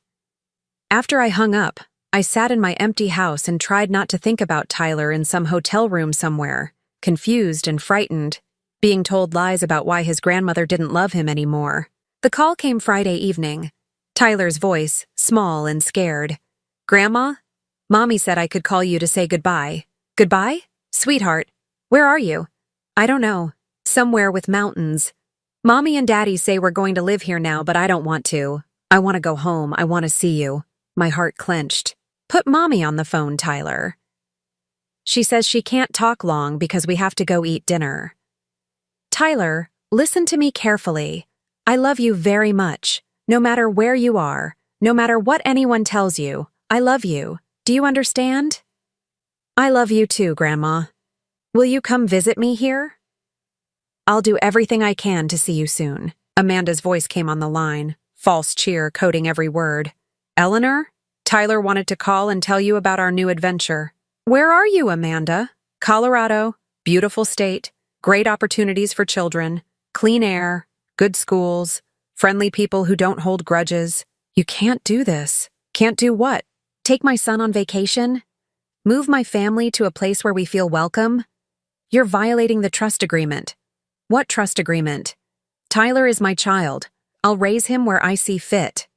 After I hung up, I sat in my empty house and tried not to think about Tyler in some hotel room somewhere, confused and frightened, being told lies about why his grandmother didn't love him anymore. The call came Friday evening. Tyler's voice, small and scared. "Grandma? Mommy said I could call you to say goodbye." "Goodbye? Sweetheart, where are you?" "I don't know. Somewhere with mountains. Mommy and Daddy say we're going to live here now, but I don't want to. I want to go home. I want to see you." My heart clenched. "Put Mommy on the phone, Tyler." "She says she can't talk long because we have to go eat dinner." "Tyler, listen to me carefully. I love you very much. No matter where you are, no matter what anyone tells you, I love you. Do you understand?" "I love you too, Grandma. Will you come visit me here?" "I'll do everything I can to see you soon." Amanda's voice came on the line, false cheer coating every word. "Eleanor? Tyler wanted to call and tell you about our new adventure." "Where are you, Amanda?" "Colorado. Beautiful state. Great opportunities for children. Clean air. Good schools. Friendly people who don't hold grudges." "You can't do this." "Can't do what? Take my son on vacation? Move my family to a place where we feel welcome? You're violating the trust agreement." "What trust agreement?" "Tyler is my child. I'll raise him where I see fit.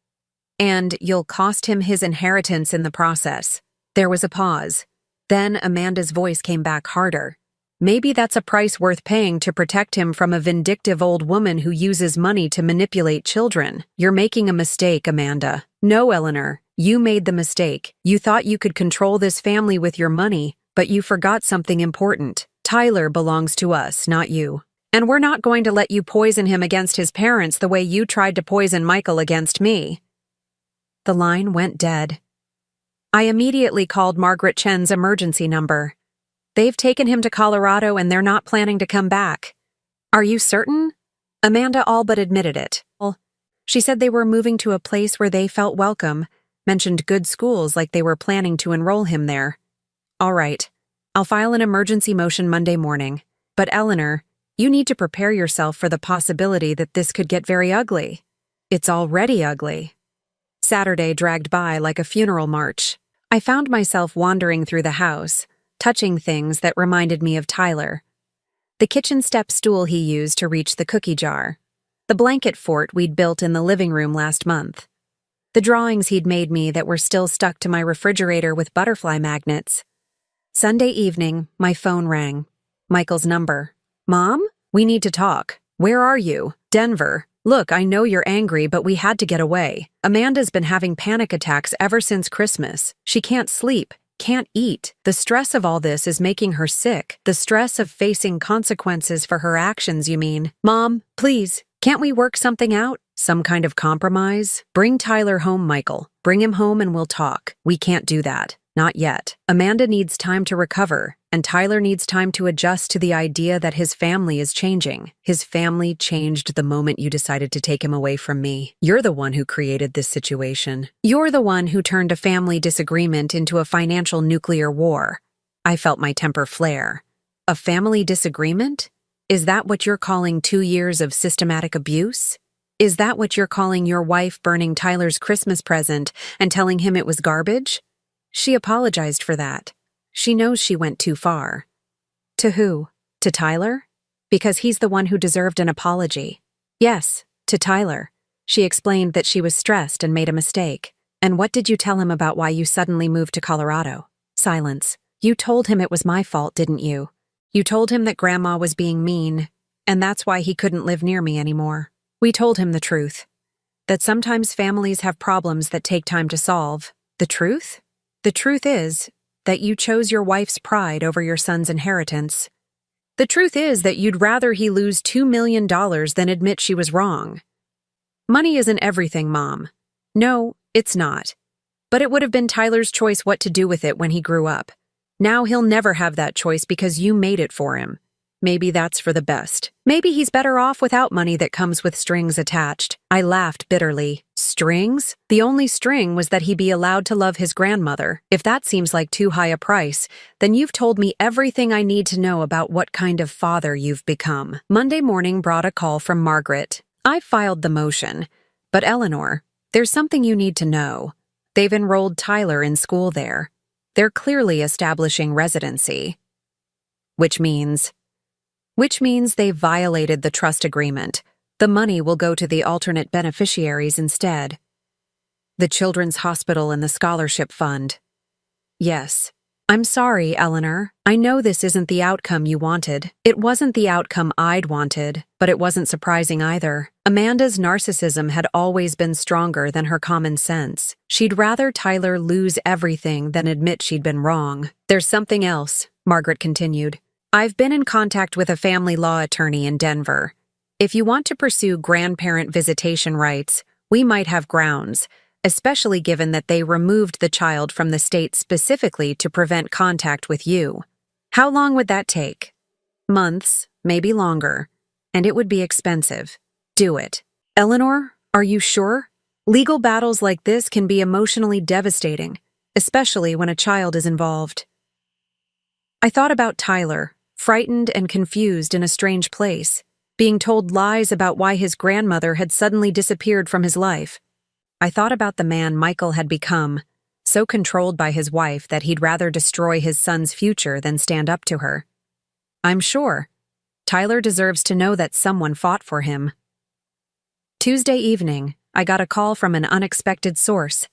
And you'll cost him his inheritance in the process." There was a pause. Then Amanda's voice came back harder. "Maybe that's a price worth paying to protect him from a vindictive old woman who uses money to manipulate children." "You're making a mistake, Amanda." "No, Eleanor, you made the mistake. You thought you could control this family with your money, but you forgot something important. Tyler belongs to us, not you. And we're not going to let you poison him against his parents the way you tried to poison Michael against me." The line went dead. I immediately called Margaret Chen's emergency number. "They've taken him to Colorado and they're not planning to come back." "Are you certain?" Amanda all but admitted it. She said they were moving to a place where they felt welcome, mentioned good schools like they were planning to enroll him there. "All right. I'll file an emergency motion Monday morning. But Eleanor, you need to prepare yourself for the possibility that this could get very ugly. It's already ugly." Saturday dragged by like a funeral march. I found myself wandering through the house, touching things that reminded me of Tyler. The kitchen step stool he used to reach the cookie jar. The blanket fort we'd built in the living room last month. The drawings he'd made me that were still stuck to my refrigerator with butterfly magnets. Sunday evening, my phone rang. Michael's number. "Mom? We need to talk." "Where are you?" "Denver. Look, I know you're angry, but we had to get away. Amanda's been having panic attacks ever since Christmas. She can't sleep, can't eat. The stress of all this is making her sick. The stress of facing consequences for her actions, you mean?" "Mom, please, can't we work something out? Some kind of compromise? Bring Tyler home, Michael. Bring him home and we'll talk." "We can't do that. Not yet. Amanda needs time to recover, and Tyler needs time to adjust to the idea that his family is changing. His family changed the moment you decided to take him away from me. You're the one who created this situation. You're the one who turned a family disagreement into a financial nuclear war." I felt my temper flare. "A family disagreement? Is that what you're calling 2 years of systematic abuse? Is that what you're calling your wife burning Tyler's Christmas present and telling him it was garbage?" She apologized for that. She knows she went too far. To who? To Tyler? Because he's the one who deserved an apology. Yes, to Tyler. She explained that she was stressed and made a mistake. "And what did you tell him about why you suddenly moved to Colorado?" Silence. "You told him it was my fault, didn't you? You told him that Grandma was being mean, and that's why he couldn't live near me anymore." We told him the truth. That sometimes families have problems that take time to solve. The truth? The truth is that you chose your wife's pride over your son's inheritance. The truth is that you'd rather he lose $2 million than admit she was wrong. Money isn't everything, Mom. No, it's not. But it would have been Tyler's choice what to do with it when he grew up. Now he'll never have that choice because you made it for him. Maybe that's for the best. Maybe he's better off without money that comes with strings attached. I laughed bitterly. Strings? The only string was that he be allowed to love his grandmother. If that seems like too high a price, then you've told me everything I need to know about what kind of father you've become. Monday morning brought a call from Margaret. I filed the motion. But Eleanor, there's something you need to know. They've enrolled Tyler in school there. They're clearly establishing residency. Which means they violated the trust agreement. The money will go to the alternate beneficiaries instead. The Children's Hospital and the Scholarship Fund. Yes. I'm sorry, Eleanor. I know this isn't the outcome you wanted. It wasn't the outcome I'd wanted, but it wasn't surprising either. Amanda's narcissism had always been stronger than her common sense. She'd rather Tyler lose everything than admit she'd been wrong. There's something else, Margaret continued. I've been in contact with a family law attorney in Denver. If you want to pursue grandparent visitation rights, we might have grounds, especially given that they removed the child from the state specifically to prevent contact with you. How long would that take? Months, maybe longer. And it would be expensive. Do it. Eleanor, are you sure? Legal battles like this can be emotionally devastating, especially when a child is involved. I thought about Tyler, frightened and confused in a strange place, being told lies about why his grandmother had suddenly disappeared from his life. I thought about the man Michael had become, so controlled by his wife that he'd rather destroy his son's future than stand up to her. I'm sure. Tyler deserves to know that someone fought for him. Tuesday evening, I got a call from an unexpected source.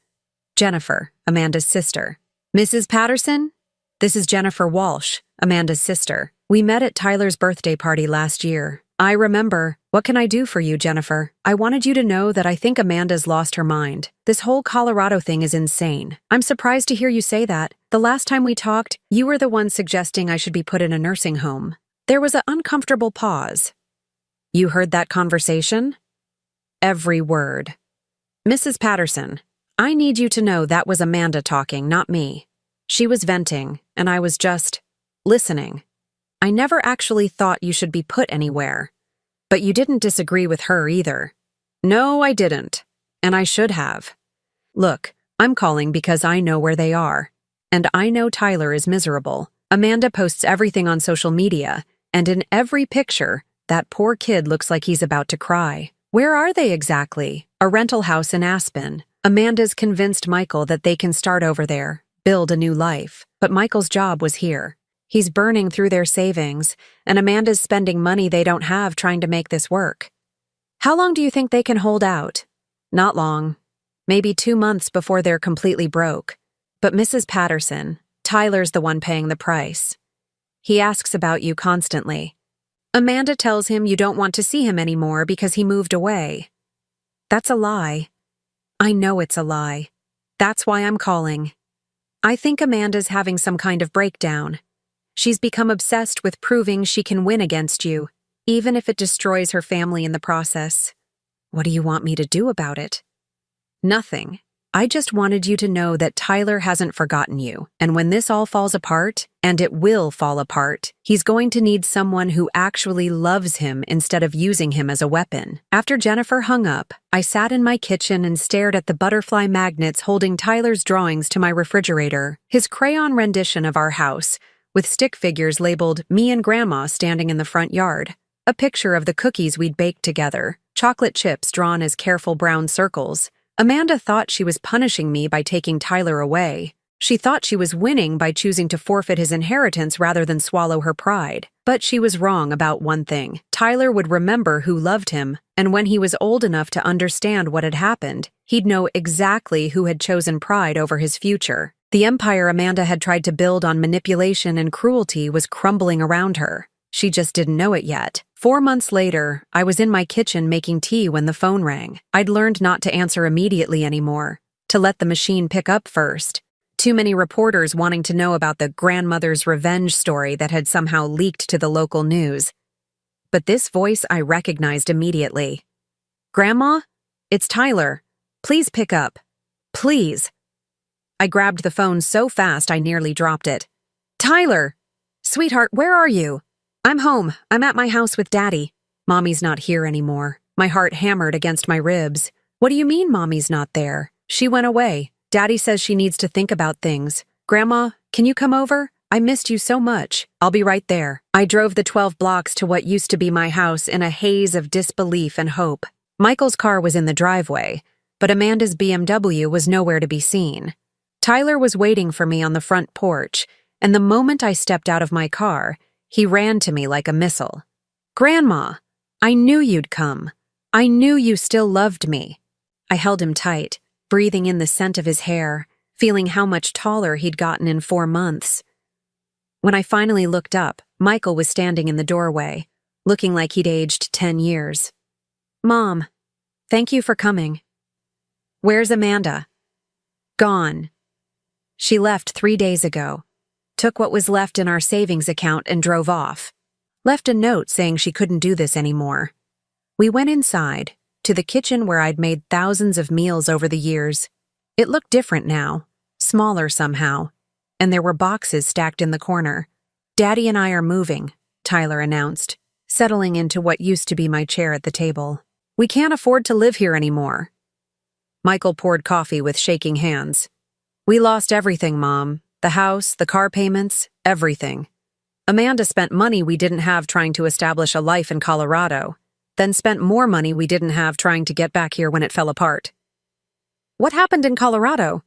Jennifer, Amanda's sister. Mrs. Patterson? This is Jennifer Walsh, Amanda's sister. We met at Tyler's birthday party last year. I remember. What can I do for you, Jennifer? I wanted you to know that I think Amanda's lost her mind. This whole Colorado thing is insane. I'm surprised to hear you say that. The last time we talked, you were the one suggesting I should be put in a nursing home. There was an uncomfortable pause. You heard that conversation? Every word. Mrs. Patterson, I need you to know that was Amanda talking, not me. She was venting, and I was just listening. I never actually thought you should be put anywhere. But you didn't disagree with her either. No, I didn't. And I should have. Look, I'm calling because I know where they are. And I know Tyler is miserable. Amanda posts everything on social media, and in every picture, that poor kid looks like he's about to cry. Where are they exactly? A rental house in Aspen. Amanda's convinced Michael that they can start over there, build a new life. But Michael's job was here. He's burning through their savings, and Amanda's spending money they don't have trying to make this work. How long do you think they can hold out? Not long. Maybe 2 months before they're completely broke. But Mrs. Patterson, Tyler's the one paying the price. He asks about you constantly. Amanda tells him you don't want to see him anymore because he moved away. That's a lie. I know it's a lie. That's why I'm calling. I think Amanda's having some kind of breakdown. She's become obsessed with proving she can win against you, even if it destroys her family in the process. What do you want me to do about it? Nothing. I just wanted you to know that Tyler hasn't forgotten you, and when this all falls apart, and it will fall apart, he's going to need someone who actually loves him instead of using him as a weapon. After Jennifer hung up, I sat in my kitchen and stared at the butterfly magnets holding Tyler's drawings to my refrigerator, his crayon rendition of our house, with stick figures labeled "Me and Grandma" standing in the front yard, a picture of the cookies we'd baked together, chocolate chips drawn as careful brown circles. Amanda thought she was punishing me by taking Tyler away. She thought she was winning by choosing to forfeit his inheritance rather than swallow her pride. But she was wrong about one thing. Tyler would remember who loved him, and when he was old enough to understand what had happened, he'd know exactly who had chosen pride over his future. The empire Amanda had tried to build on manipulation and cruelty was crumbling around her. She just didn't know it yet. 4 months later, I was in my kitchen making tea when the phone rang. I'd learned not to answer immediately anymore, to let the machine pick up first. Too many reporters wanting to know about the grandmother's revenge story that had somehow leaked to the local news. But this voice I recognized immediately. Grandma? It's Tyler. Please pick up. Please. I grabbed the phone so fast I nearly dropped it. Tyler! Sweetheart, where are you? I'm home. I'm at my house with Daddy. Mommy's not here anymore. My heart hammered against my ribs. What do you mean Mommy's not there? She went away. Daddy says she needs to think about things. Grandma, can you come over? I missed you so much. I'll be right there. I drove the 12 blocks to what used to be my house in a haze of disbelief and hope. Michael's car was in the driveway, but Amanda's BMW was nowhere to be seen. Tyler was waiting for me on the front porch, and the moment I stepped out of my car, he ran to me like a missile. Grandma, I knew you'd come. I knew you still loved me. I held him tight, breathing in the scent of his hair, feeling how much taller he'd gotten in 4 months. When I finally looked up, Michael was standing in the doorway, looking like he'd aged 10 years. Mom, thank you for coming. Where's Amanda? Gone. She left 3 days ago, took what was left in our savings account and drove off. Left a note saying she couldn't do this anymore. We went inside, to the kitchen where I'd made thousands of meals over the years. It looked different now, smaller somehow, and there were boxes stacked in the corner. Daddy and I are moving, Tyler announced, settling into what used to be my chair at the table. We can't afford to live here anymore. Michael poured coffee with shaking hands. We lost everything, Mom. The house, the car payments, everything. Amanda spent money we didn't have trying to establish a life in Colorado, then spent more money we didn't have trying to get back here when it fell apart. What happened in Colorado?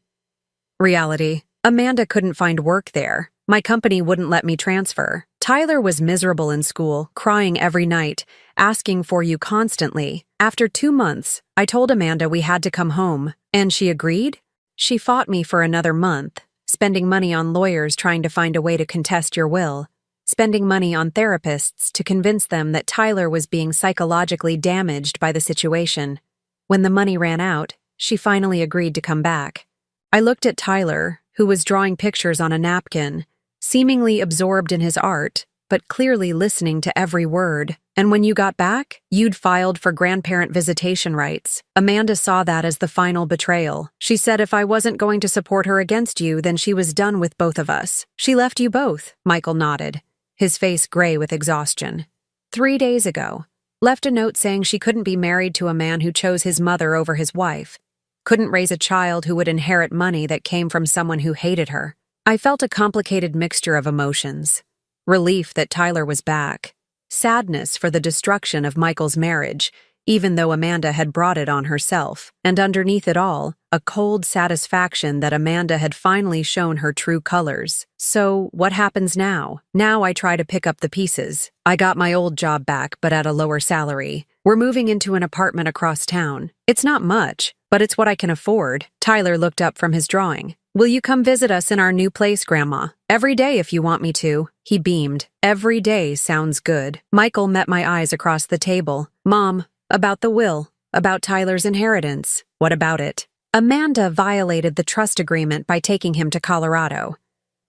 Reality. Amanda couldn't find work there. My company wouldn't let me transfer. Tyler was miserable in school, crying every night, asking for you constantly. After 2 months, I told Amanda we had to come home, and she agreed? She fought me for another month, spending money on lawyers trying to find a way to contest your will, spending money on therapists to convince them that Tyler was being psychologically damaged by the situation. When the money ran out, she finally agreed to come back. I looked at Tyler, who was drawing pictures on a napkin, seemingly absorbed in his art, but clearly listening to every word. And when you got back, you'd filed for grandparent visitation rights. Amanda saw that as the final betrayal. She said if I wasn't going to support her against you, then she was done with both of us. She left you both, Michael nodded, his face gray with exhaustion. 3 days ago. Left a note saying she couldn't be married to a man who chose his mother over his wife. Couldn't raise a child who would inherit money that came from someone who hated her. I felt a complicated mixture of emotions. Relief that Tyler was back. Sadness for the destruction of Michael's marriage, even though Amanda had brought it on herself. And underneath it all, a cold satisfaction that Amanda had finally shown her true colors. So, what happens now? Now I try to pick up the pieces. I got my old job back, but at a lower salary. We're moving into an apartment across town. It's not much, but it's what I can afford. Tyler looked up from his drawing. Will you come visit us in our new place, Grandma? Every day if you want me to. He beamed. Every day sounds good. Michael met my eyes across the table. Mom, about the will, about Tyler's inheritance. What about it? Amanda violated the trust agreement by taking him to Colorado.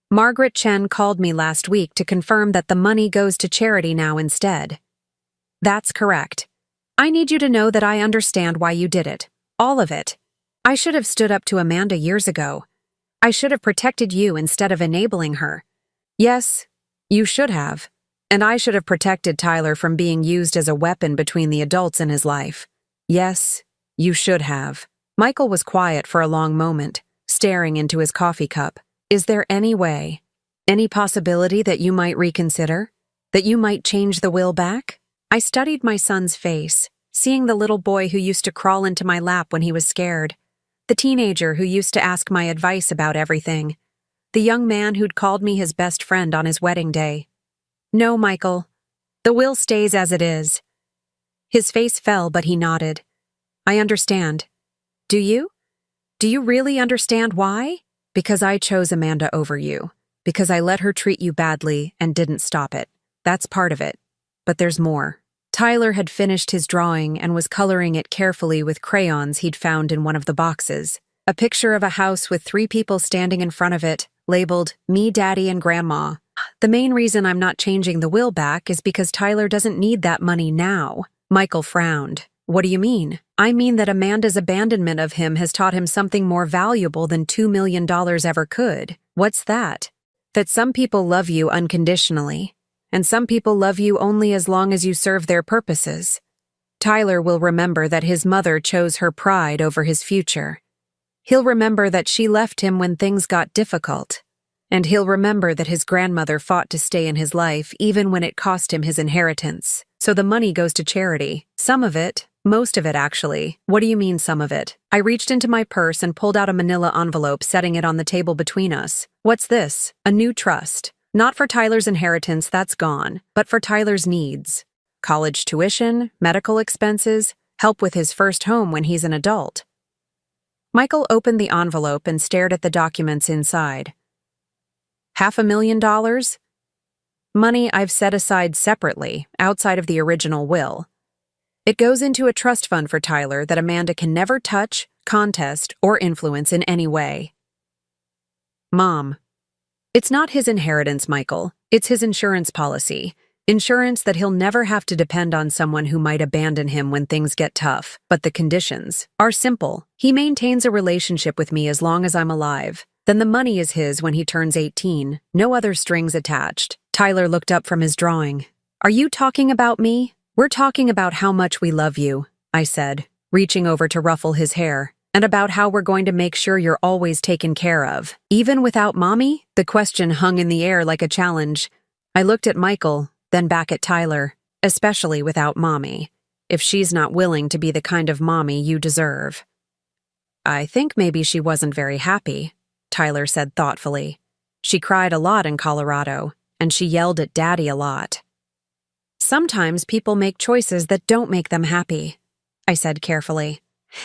Margaret Chen called me last week to confirm that the money goes to charity now instead. That's correct. I need you to know that I understand why you did it. All of it. I should have stood up to Amanda years ago. I should have protected you instead of enabling her. Yes, you should have. And I should have protected Tyler from being used as a weapon between the adults in his life. Yes, you should have. Michael was quiet for a long moment, staring into his coffee cup. Is there any way, any possibility that you might reconsider? That you might change the will back? I studied my son's face, seeing the little boy who used to crawl into my lap when he was scared. The teenager who used to ask my advice about everything. The young man who'd called me his best friend on his wedding day. No, Michael. The will stays as it is. His face fell, but he nodded. I understand. Do you? Do you really understand why? Because I chose Amanda over you. Because I let her treat you badly and didn't stop it. That's part of it. But there's more. Tyler had finished his drawing and was coloring it carefully with crayons he'd found in one of the boxes. A picture of a house with 3 people standing in front of it, labeled Me, Daddy, and Grandma. The main reason I'm not changing the will back is because Tyler doesn't need that money now. Michael frowned. What do you mean? I mean that Amanda's abandonment of him has taught him something more valuable than $2 million ever could. What's that? That some people love you unconditionally, and some people love you only as long as you serve their purposes. Tyler will remember that his mother chose her pride over his future. He'll remember that she left him when things got difficult. And he'll remember that his grandmother fought to stay in his life even when it cost him his inheritance. So the money goes to charity. Some of it. Most of it, actually. What do you mean, some of it? I reached into my purse and pulled out a manila envelope, setting it on the table between us. What's this? A new trust. Not for Tyler's inheritance, that's gone, but for Tyler's needs. College tuition, medical expenses, help with his first home when he's an adult. Michael opened the envelope and stared at the documents inside. $500,000? Money I've set aside separately, outside of the original will. It goes into a trust fund for Tyler that Amanda can never touch, contest, or influence in any way. Mom. It's not his inheritance, Michael. It's his insurance policy. Insurance that he'll never have to depend on someone who might abandon him when things get tough. But the conditions are simple. He maintains a relationship with me as long as I'm alive. Then the money is his when he turns 18. No other strings attached. Tyler looked up from his drawing. Are you talking about me? We're talking about how much we love you, I said, reaching over to ruffle his hair, and about how we're going to make sure you're always taken care of. Even without Mommy? The question hung in the air like a challenge. I looked at Michael, then back at Tyler, especially without Mommy, if she's not willing to be the kind of mommy you deserve. I think maybe she wasn't very happy, Tyler said thoughtfully. She cried a lot in Colorado, and she yelled at Daddy a lot. Sometimes people make choices that don't make them happy, I said carefully.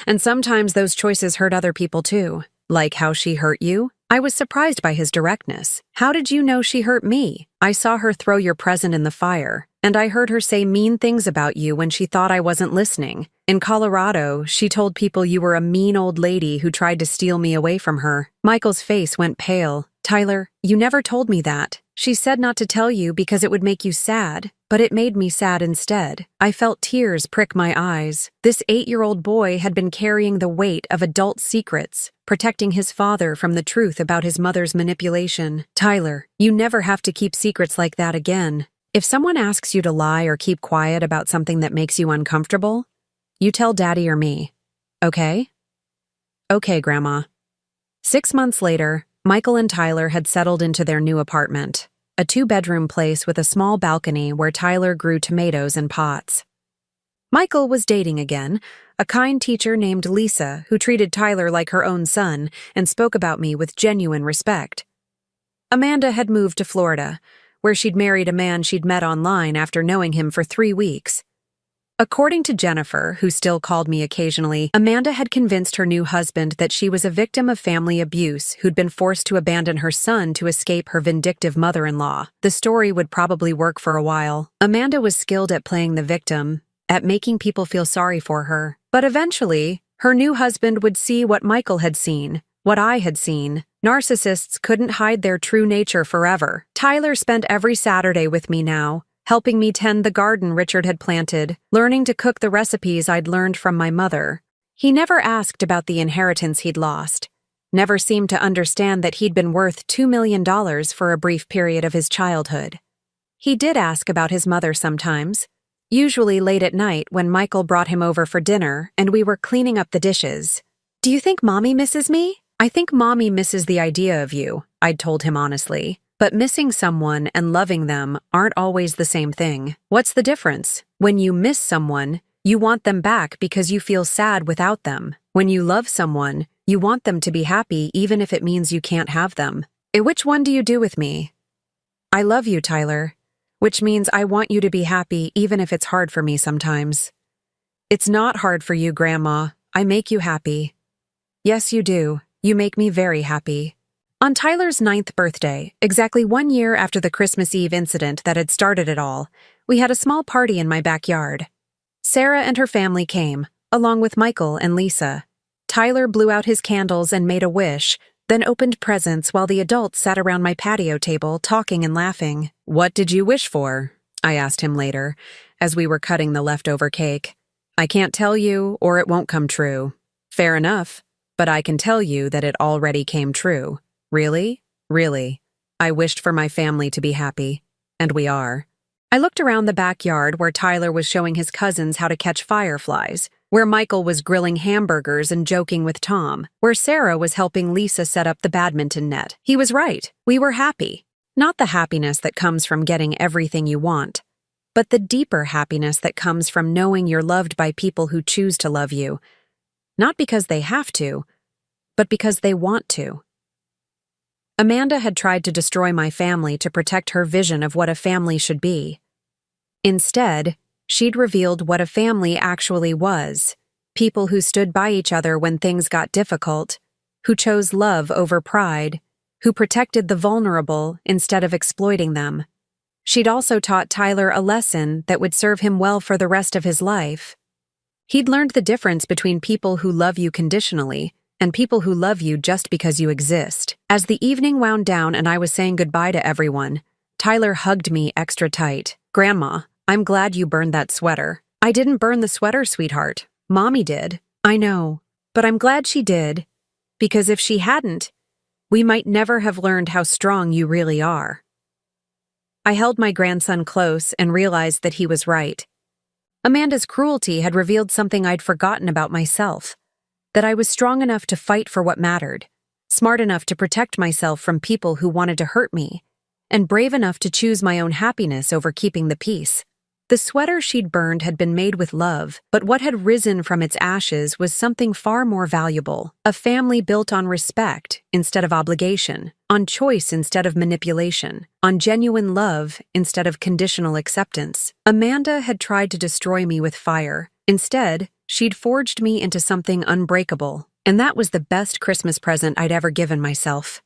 And sometimes those choices hurt other people too, like how she hurt you. I was surprised by his directness. How did you know she hurt me? I saw her throw your present in the fire, and I heard her say mean things about you when she thought I wasn't listening. In Colorado, she told people you were a mean old lady who tried to steal me away from her. Michael's face went pale. Tyler, you never told me that. She said not to tell you because it would make you sad, but it made me sad instead. I felt tears prick my eyes. This 8-year-old boy had been carrying the weight of adult secrets, protecting his father from the truth about his mother's manipulation. Tyler, you never have to keep secrets like that again. If someone asks you to lie or keep quiet about something that makes you uncomfortable, you tell Daddy or me. Okay? Okay, Grandma. 6 months later, Michael and Tyler had settled into their new apartment, a 2-bedroom place with a small balcony where Tyler grew tomatoes in pots. Michael was dating again, a kind teacher named Lisa who treated Tyler like her own son and spoke about me with genuine respect. Amanda had moved to Florida, where she'd married a man she'd met online after knowing him for 3 weeks. According to Jennifer, who still called me occasionally, Amanda had convinced her new husband that she was a victim of family abuse who'd been forced to abandon her son to escape her vindictive mother-in-law. The story would probably work for a while. Amanda was skilled at playing the victim, at making people feel sorry for her. But eventually, her new husband would see what Michael had seen, what I had seen. Narcissists couldn't hide their true nature forever. Tyler spent every Saturday with me now, helping me tend the garden Richard had planted, learning to cook the recipes I'd learned from my mother. He never asked about the inheritance he'd lost, never seemed to understand that he'd been worth $2 million for a brief period of his childhood. He did ask about his mother sometimes, usually late at night when Michael brought him over for dinner and we were cleaning up the dishes. Do you think Mommy misses me? I think Mommy misses the idea of you, I'd told him honestly. But missing someone and loving them aren't always the same thing. What's the difference? When you miss someone, you want them back because you feel sad without them. When you love someone, you want them to be happy even if it means you can't have them. Which one do you do with me? I love you, Tyler, which means I want you to be happy even if it's hard for me sometimes. It's not hard for you, Grandma. I make you happy. Yes, you do. You make me very happy. On Tyler's 9th birthday, exactly 1 year after the Christmas Eve incident that had started it all, we had a small party in my backyard. Sarah and her family came, along with Michael and Lisa. Tyler blew out his candles and made a wish, then opened presents while the adults sat around my patio table talking and laughing. What did you wish for? I asked him later, as we were cutting the leftover cake. I can't tell you, or it won't come true. Fair enough, but I can tell you that it already came true. Really? Really. I wished for my family to be happy, and we are. I looked around the backyard where Tyler was showing his cousins how to catch fireflies, where Michael was grilling hamburgers and joking with Tom, where Sarah was helping Lisa set up the badminton net. He was right. We were happy. Not the happiness that comes from getting everything you want, but the deeper happiness that comes from knowing you're loved by people who choose to love you, not because they have to, but because they want to. Amanda had tried to destroy my family to protect her vision of what a family should be. Instead, she'd revealed what a family actually was: people who stood by each other when things got difficult, who chose love over pride, who protected the vulnerable instead of exploiting them. She'd also taught Tyler a lesson that would serve him well for the rest of his life. He'd learned the difference between people who love you conditionally and people who love you just because you exist. As the evening wound down and I was saying goodbye to everyone, Tyler hugged me extra tight. "Grandma, I'm glad you burned that sweater." "I didn't burn the sweater, sweetheart. Mommy did." "I know, but I'm glad she did, because if she hadn't, we might never have learned how strong you really are." I held my grandson close and realized that he was right. Amanda's cruelty had revealed something I'd forgotten about myself: that I was strong enough to fight for what mattered, smart enough to protect myself from people who wanted to hurt me, and brave enough to choose my own happiness over keeping the peace. The sweater she'd burned had been made with love, but what had risen from its ashes was something far more valuable: a family built on respect instead of obligation, on choice instead of manipulation, on genuine love instead of conditional acceptance. Amanda had tried to destroy me with fire. Instead, she'd forged me into something unbreakable, and that was the best Christmas present I'd ever given myself.